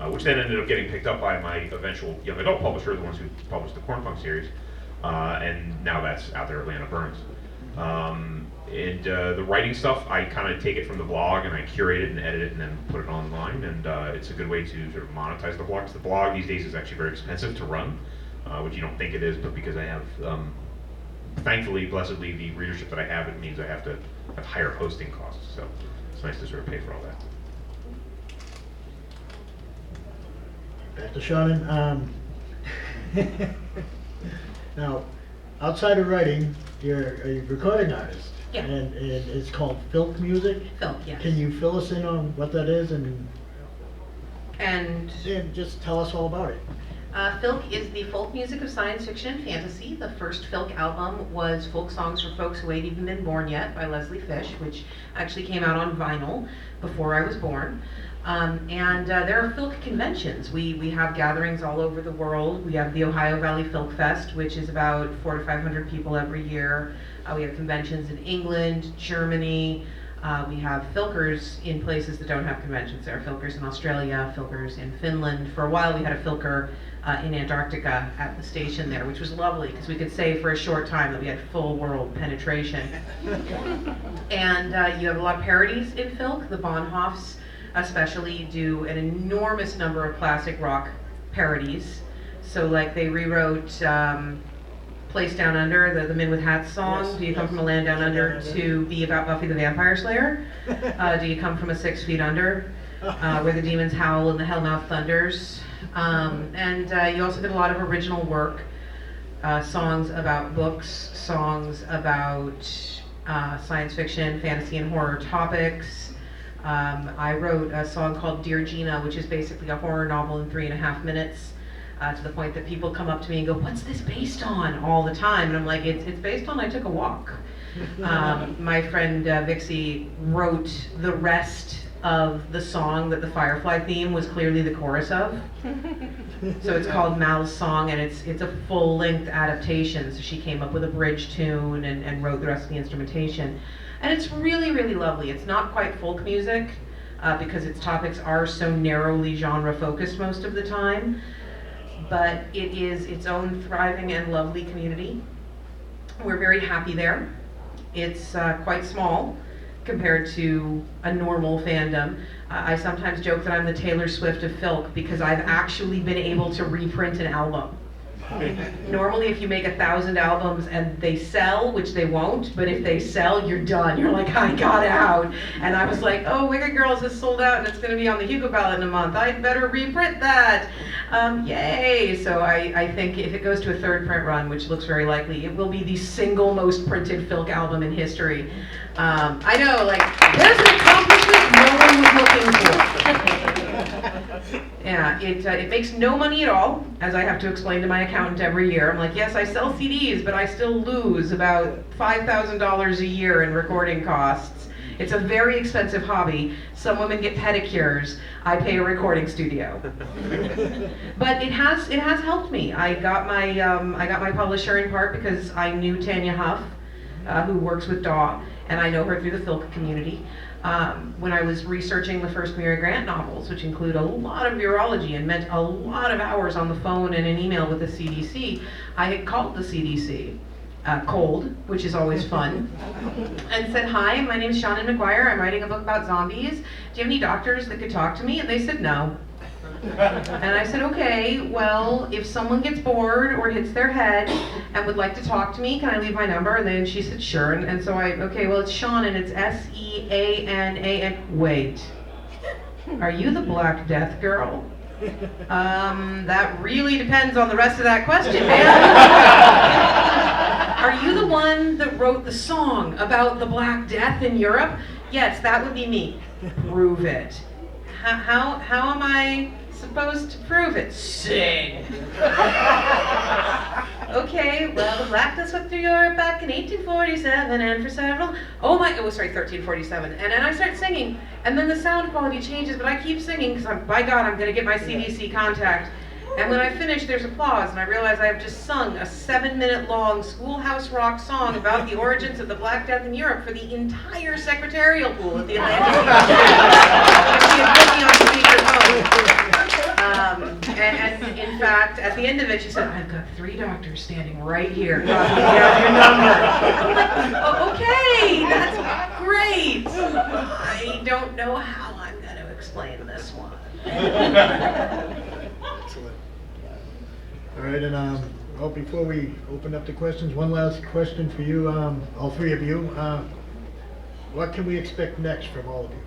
C: Which then ended up getting picked up by my eventual young adult publisher, the ones who published the Cornfunk series, and now that's out there, Atlanta Burns. The writing stuff, I kind of take it from the blog and I curate it and edit it and then put it online, and it's a good way to sort of monetize the blog. 'Cause the blog these days is actually very expensive to run, which you don't think it is, but because I have, thankfully, blessedly, the readership that I have, it means I have to have higher hosting costs, so it's nice to sort of pay for all that.
B: Back to Shannon. Now, outside of writing, you're a recording artist.
D: Yeah.
B: And it's called Filk Music.
D: Filk, yes.
B: Can you fill us in on what that is and
D: And
B: just tell us all about it?
D: Filk is the folk music of science fiction and fantasy. The first Filk album was Folk Songs for Folks Who Ain't Even Been Born Yet by Leslie Fish, which actually came out on vinyl before I was born. There are Filk conventions. We have gatherings all over the world. We have the Ohio Valley Filk Fest, which is about 400 to 500 people every year. We have conventions in England, Germany. We have Filkers in places that don't have conventions. There are Filkers in Australia, Filkers in Finland. For a while we had a Filker in Antarctica at the station there, which was lovely because we could say for a short time that we had full world penetration. And you have a lot of parodies in Filk. The Bonhoeffs especially do an enormous number of classic rock parodies. So like they rewrote Place Down Under, the Men with Hats song.
B: Yes,
D: Do you come
B: yes.
D: from a land down under to be about Buffy the Vampire Slayer? Do you come from a 6 feet under, where the demons howl and the hellmouth thunders? You also did a lot of original work, songs about books, songs about science fiction, fantasy, and horror topics. I wrote a song called Dear Gina, which is basically a horror novel in 3.5 minutes. To the point that people come up to me and go, "What's this based on?" all the time, and I'm like, "It's based on I took a walk." My friend Vixie wrote the rest of the song that the Firefly theme was clearly the chorus of. So it's called Mal's Song, and it's a full-length adaptation. So she came up with a bridge tune and wrote the rest of the instrumentation, and it's really, really lovely. It's not quite folk music because its topics are so narrowly genre-focused most of the time. But it is its own thriving and lovely community. We're very happy there. It's quite small compared to a normal fandom. I sometimes joke that I'm the Taylor Swift of Filk because I've actually been able to reprint an album. Normally, if you make 1,000 albums and they sell, which they won't, but if they sell, you're done. You're like, I got out. And I was like, oh, Wicked Girls is sold out and it's going to be on the Hugo ballot in a month. I'd better reprint that. Yay! So I think if it goes to a third print run, which looks very likely, it will be the single most printed Filk album in history. I know, like, there's an accomplishment no one was looking for. Yeah, it makes no money at all, as I have to explain to my accountant every year. I'm like, yes, I sell CDs, but I still lose about $5,000 a year in recording costs. It's a very expensive hobby. Some women get pedicures. I pay a recording studio. But it has helped me. I got my publisher in part because I knew Tanya Huff, who works with Daw, and I know her through the Filk community. When I was researching the first Mary Grant novels, which include a lot of virology and meant a lot of hours on the phone and an email with the CDC, I had called the CDC, cold, which is always fun, and said, hi, my name is Shannon McGuire, I'm writing a book about zombies. Do you have any doctors that could talk to me? And they said no. And I said, okay, well, if someone gets bored or hits their head and would like to talk to me, can I leave my number? And then she said, sure. And so okay, well, it's Sean, and it's Seanan. Wait, are you the Black Death girl? That really depends on the rest of that question, man. Are you the one that wrote the song about the Black Death in Europe? Yes, that would be me. Prove it. How am I supposed to prove it? Sing. Okay, well, the Black Death swept through Europe back in 1847, and for several, 1347. And then I start singing, and then the sound quality changes, but I keep singing because by God, I'm gonna get my CDC contact. And when I finish, there's applause, and I realize I have just sung a 7-minute long Schoolhouse Rock song about the origins of the Black Death in Europe for the entire secretarial pool at the Atlantic. She had put me on speakerphone. And in fact, at the end of it, she said, I've got 3 doctors standing right here. Got your number. I'm like, oh, okay, that's great. I don't know how I'm going to explain this one.
B: Excellent. All right, and well, before we open up the questions, one last question for you, all 3 of you. What can we expect next from all of you?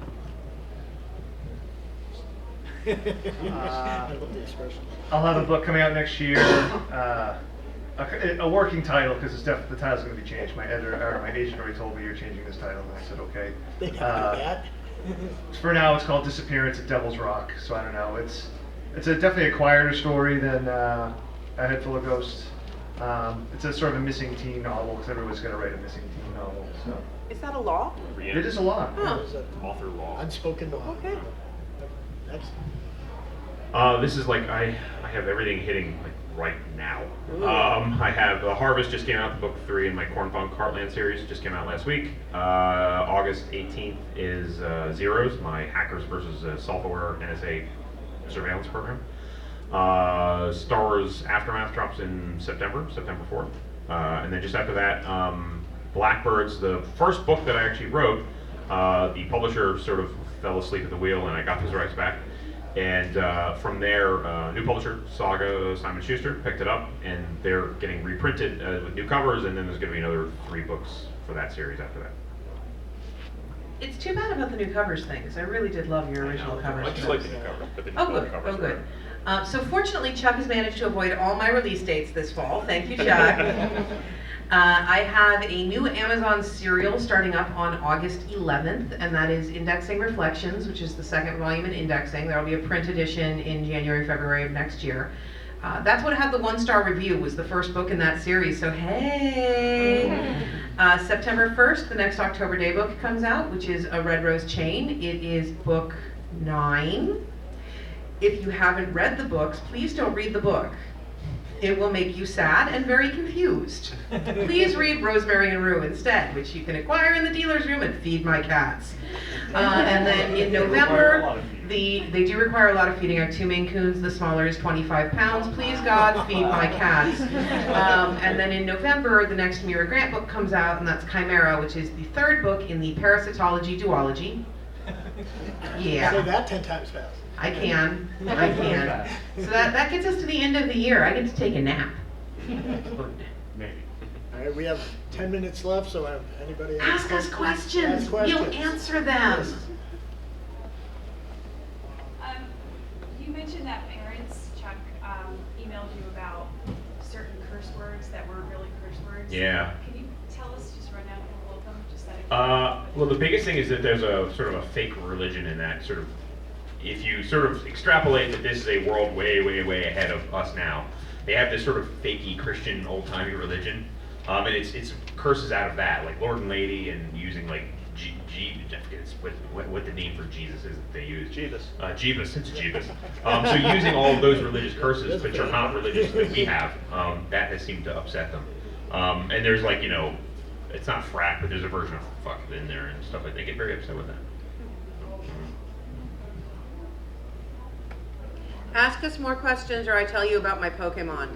F: I'll have a book coming out next year, a working title, because the title's going to be changed. My editor or my agent already told me you're changing this title, and I said okay.
B: They can do that.
F: For now, it's called Disappearance at Devil's Rock. So I don't know. It's definitely a quieter story than A Head Full of Ghosts. It's a sort of a missing teen novel, because everyone's going to write a missing teen novel. So
H: Is that a law?
F: it is a lot.
H: Oh.
B: There's an
E: Author law.
B: unspoken law.
H: Okay.
B: Excellent.
C: This is like, I have everything hitting like right now. I have Harvest just came out, book 3 in my Cornpunk Heartland series, just came out last week. August 18th is Zeros, my hackers versus self-aware NSA surveillance program. Star Wars Aftermath drops in September 4th. And then just after that, Blackbirds, the first book that I actually wrote, the publisher sort of fell asleep at the wheel and I got those rights back. And from there, new publisher, Saga, Simon Schuster, picked it up, and they're getting reprinted with new covers, and then there's going to be another 3 books for that series after that.
D: It's too bad about the new covers thing, because I really did love your original covers.
E: I just like the new covers, but the new
D: Oh, good.
E: covers
D: Oh,
E: are
D: good. So fortunately, Chuck has managed to avoid all my release dates this fall. Thank you, Chuck. I have a new Amazon serial starting up on August 11th, and that is Indexing Reflections, which is the 2nd volume in Indexing. There will be a print edition in January, February of next year. That's what had the 1-star review, was the first book in that series, so hey! September 1st, the next October Day book comes out, which is A Red Rose Chain. It is book 9. If you haven't read the books, please don't read the book. It will make you sad and very confused. Please read Rosemary and Rue instead, which you can acquire in the dealer's room and feed my cats. And then in November, they do require a lot of feeding. I have 2 Maine Coons. The smaller is 25 pounds. Please, God, feed my cats. And then in November, the next Mira Grant book comes out, and that's Chimera, which is the 3rd book in the Parasitology duology. Yeah.
B: Say that 10 times fast.
D: I can. So that gets us to the end of the year. I get to take a nap.
I: Maybe.
B: All right, we have 10 minutes left, so have anybody have
D: Ask us questions.
B: Ask questions.
D: We'll answer them.
B: Yes.
J: You mentioned that parents, Chuck, emailed you about certain curse words that weren't really curse words.
C: Yeah.
J: Can you tell us, just run down a couple of them, just that?
C: Well, the biggest thing is that there's a sort of a fake religion in that sort of, if you sort of extrapolate that this is a world way, way, way ahead of us now, they have this sort of fakey Christian old-timey religion, and it's curses out of that, like Lord and Lady, and using like I forget what the name for Jesus is that they use.
G: Jeebus.
C: Jeebus, it's Jeebus. So using all of those religious curses, which are not religious that we have, that has seemed to upset them. And there's like, it's not frat, but there's a version of fuck in there and stuff like that. They get very upset with that.
H: Ask us more questions or I tell you about my Pokemon.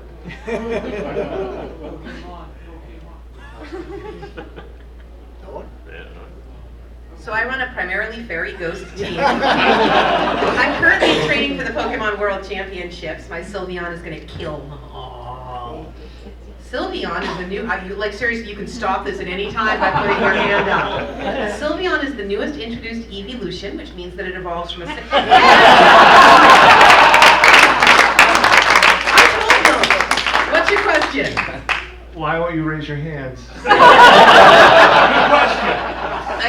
B: No?
D: So I run a primarily fairy ghost team. I'm currently training for the Pokemon World Championships. My Sylveon is going to kill them all. Sylveon is the new, like seriously, you can stop this at any time by putting your hand up. Sylveon is the newest introduced evolution, which means that it evolves from a... I told them. What's your question?
F: Why won't you raise your hands?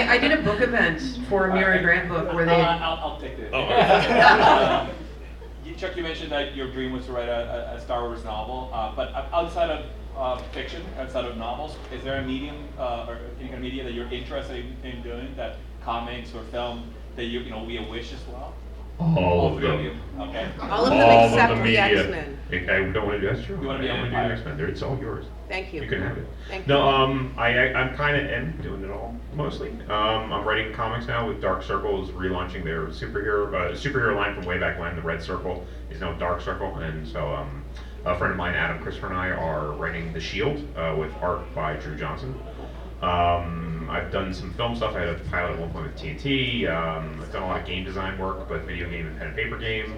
D: I did a book event for a Mira Grant book where they...
I: I'll take it. Chuck, you mentioned that your dream was to write a Star Wars novel, but outside of fiction, outside of novels, is there a medium or any kind of media that you're interested in doing, that comics or film, that we wish as well?
C: All of
I: three
C: them.
I: Okay.
H: All of them
C: All
H: except
C: of the
H: the
C: media.
H: X-Men.
C: I don't want to do that's true.
I: You wanna be
C: I
I: on
C: wanna do
I: Empire.
C: X-Men. It's all yours.
H: Thank you.
C: You can have it.
H: Thank
C: No,
H: you.
C: I'm kind of am doing it all mostly. I'm writing comics now with Dark Circle is relaunching their superhero line from way back when. The Red Circle is now Dark Circle, and so a friend of mine, Adam, Christopher, and I are writing The Shield with art by Drew Johnson. I've done some film stuff. I had a pilot at one point with TNT. I've done a lot of game design work, both video game and pen and paper game.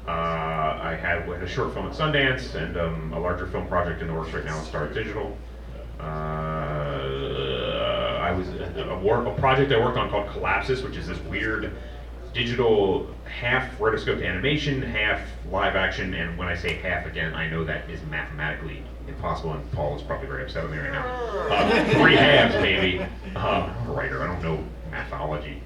C: I had a short film at Sundance and a larger film project in the works right now at Star Digital. I was a project I worked on called Collapsis, which is this weird digital half rotoscoped animation, half live action, and when I say half again, I know that is mathematically impossible, and Paul is probably very upset with me right now. 3 halves, maybe. I'm a writer, I don't know mathology.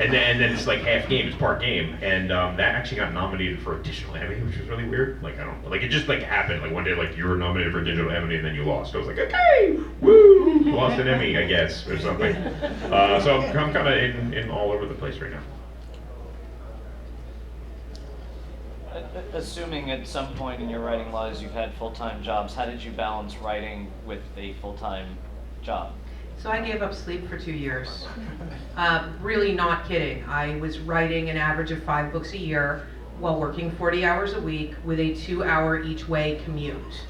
C: And then it's like half game, it's part game, and that actually got nominated for a digital Emmy, which was really weird. Like it just like happened. Like one day, like you were nominated for a digital Emmy and then you lost. I was like, okay, woo, lost an Emmy, I guess, or something. So I'm kind of in all over the place right now.
K: Assuming at some point in your writing lives you've had full-time jobs, how did you balance writing with a full-time job?
D: So I gave up sleep for 2 years. Really not kidding. I was writing an average of 5 books a year while working 40 hours a week with a 2-hour each way commute.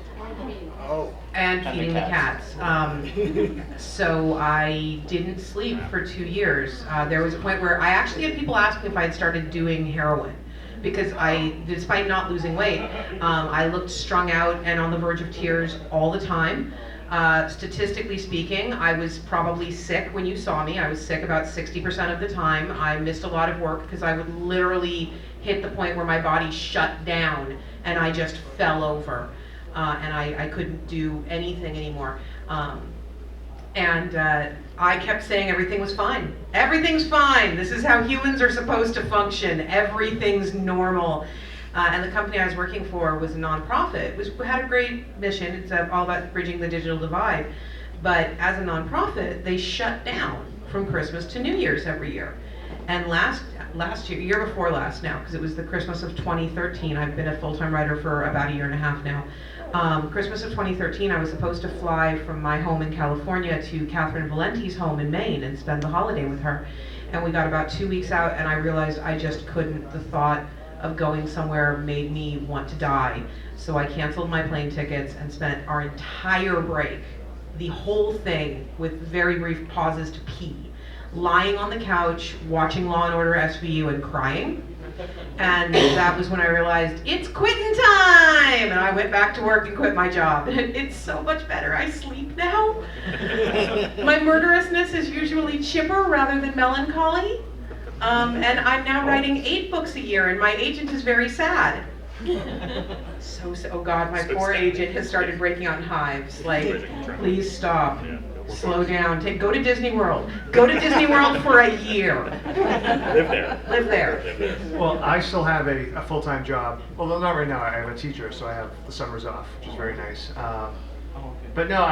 B: Oh.
D: And feeding the cats. So I didn't sleep for 2 years. There was a point where I actually had people asking if I had started doing heroin, because despite not losing weight, I looked strung out and on the verge of tears all the time. Statistically speaking, I was probably sick when you saw me. I was sick about 60% of the time. I missed a lot of work because I would literally hit the point where my body shut down and I just fell over. And I couldn't do anything anymore. I kept saying everything was fine. Everything's fine. This is how humans are supposed to function. Everything's normal. And the company I was working for was a nonprofit. It had a great mission. It's all about bridging the digital divide. But as a nonprofit, they shut down from Christmas to New Year's every year. And last year before last now, because it was the Christmas of 2013. I've been a full-time writer for about 1.5 years now. Christmas of 2013, I was supposed to fly from my home in California to Catherine Valenti's home in Maine and spend the holiday with her. And we got about 2 weeks out and I realized I just couldn't. The thought of going somewhere made me want to die. So I canceled my plane tickets and spent our entire break, the whole thing with very brief pauses to pee, lying on the couch, watching Law & Order SVU and crying. And that was when I realized, it's quitting time! And I went back to work and quit my job. And it's so much better. I sleep now. My murderousness is usually chipper rather than melancholy. And I'm now writing 8 books a year, and my agent is very sad. Oh God, my poor agent has started breaking out in hives. Like, please stop. Slow down. Go to Disney World. Go to Disney World for a year.
E: Live there.
D: Live there.
F: Well, I still have a full-time job, although not right now. I am a teacher, so I have the summers off, which is very nice. But no,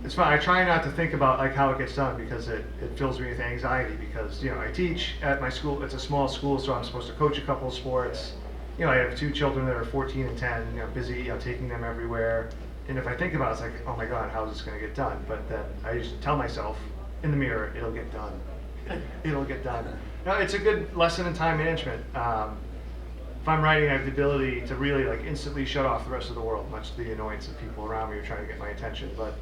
F: it's fine. I try not to think about like how it gets done because it fills me with anxiety because, you know, I teach at my school. It's a small school, so I'm supposed to coach a couple of sports. You know, I have 2 children that are 14 and 10, you know, busy, you know, taking them everywhere. And if I think about it, it's like, oh my God, how's this going to get done? But then I used to tell myself in the mirror, it'll get done. It'll get done. No, it's a good lesson in time management. If I'm writing, I have the ability to really like instantly shut off the rest of the world, much to the annoyance of people around me who are trying to get my attention. But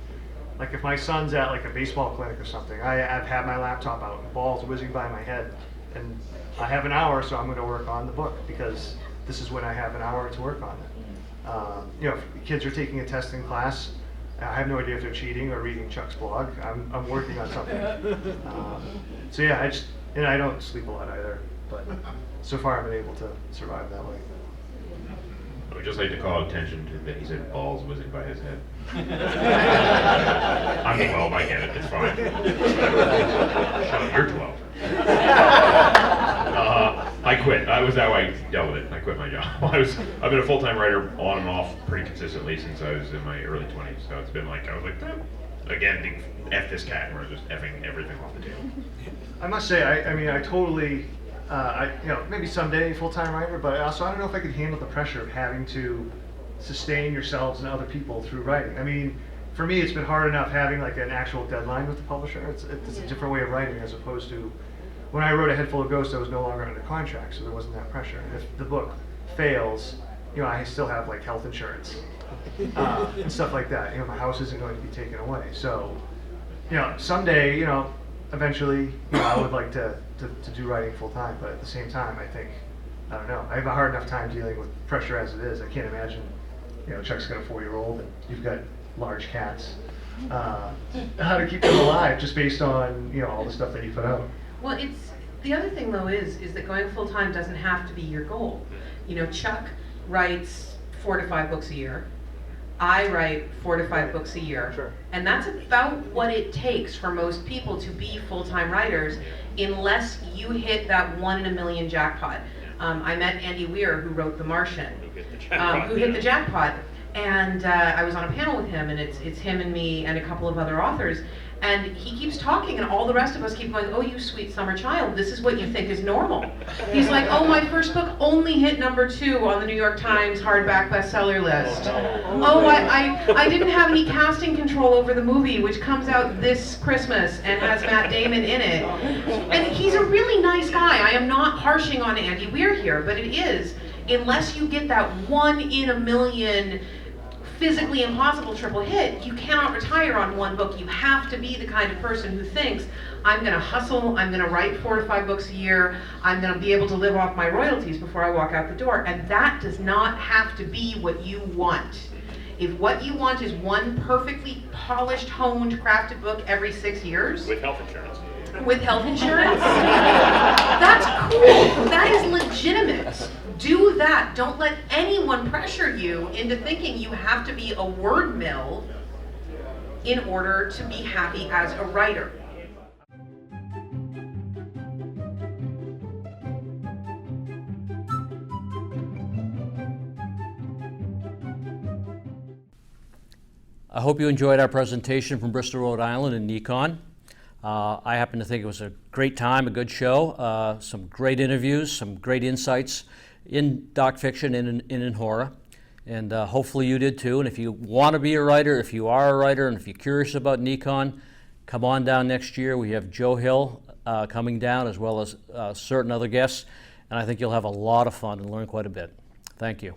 F: like if my son's at like a baseball clinic or something, I've had my laptop out and balls whizzing by my head. And I have an hour, so I'm going to work on the book because this is when I have an hour to work on it. You know, if kids are taking a test in class, I have no idea if they're cheating or reading Chuck's blog. I'm working on something. So yeah, I don't sleep a lot either, but so far I've been able to survive that way.
C: I would just like to call attention to that he said balls whizzing by his head. I'm 12, I get it, it's fine. Shut up, you're 12. I quit. That was how I dealt with it. I quit my job. I've been a full-time writer on and off pretty consistently since I was in my early 20s. So it's been like, I was like, again, F this cat, and we're just effing everything off the table.
F: I must say, I mean, I totally, you know, maybe someday full-time writer, but also I don't know if I could handle the pressure of having to sustain yourselves and other people through writing. I mean, for me, it's been hard enough having like an actual deadline with the publisher. It's a different way of writing as opposed to when I wrote A Head Full of Ghosts, I was no longer under contract, so there wasn't that pressure. And if the book fails, you know, I still have like health insurance and stuff like that. You know, my house isn't going to be taken away. So, you know, someday, you know, eventually, you know, I would like to do writing full time. But at the same time, I think, I don't know, I have a hard enough time dealing with pressure as it is. I can't imagine, you know, Chuck's got a 4-year-old and you've got large cats. How to keep them alive just based on, you know, all the stuff that you put out.
D: Well, the other thing though is that going full time doesn't have to be your goal. You know, Chuck writes 4 to 5 books a year. I write 4 to 5 books a year.
F: Sure.
D: And that's about what it takes for most people to be full-time writers, unless you hit that 1 in a million jackpot. I met Andy Weir, who wrote The Martian, who hit the jackpot. And I was on a panel with him, and it's him and me and a couple of other authors. And he keeps talking, and all the rest of us keep going, oh, you sweet summer child, this is what you think is normal. He's like, oh, my first book only hit #2 on the New York Times hardback bestseller list. Oh, I didn't have any casting control over the movie, which comes out this Christmas and has Matt Damon in it. And he's a really nice guy. I am not harshing on Andy Weir here, but it is, unless you get that 1 in a million physically impossible triple hit, you cannot retire on 1 book. You have to be the kind of person who thinks, I'm going to hustle, I'm going to write 4 to 5 books a year, I'm going to be able to live off my royalties before I walk out the door. And that does not have to be what you want. If what you want is 1 perfectly polished, honed, crafted book every 6 years,
E: With health insurance.
D: with health insurance, that's cool. That is legitimate. Do that. Don't let anyone pressure you into thinking you have to be a word mill in order to be happy as a writer.
A: I hope you enjoyed our presentation from Bristol, Rhode Island and Necon. I happen to think it was a great time, a good show, some great interviews, some great insights in doc fiction and in horror. And hopefully you did too. And if you want to be a writer, if you are a writer, and if you're curious about Necon, come on down next year. We have Joe Hill coming down, as well as certain other guests. And I think you'll have a lot of fun and learn quite a bit. Thank you.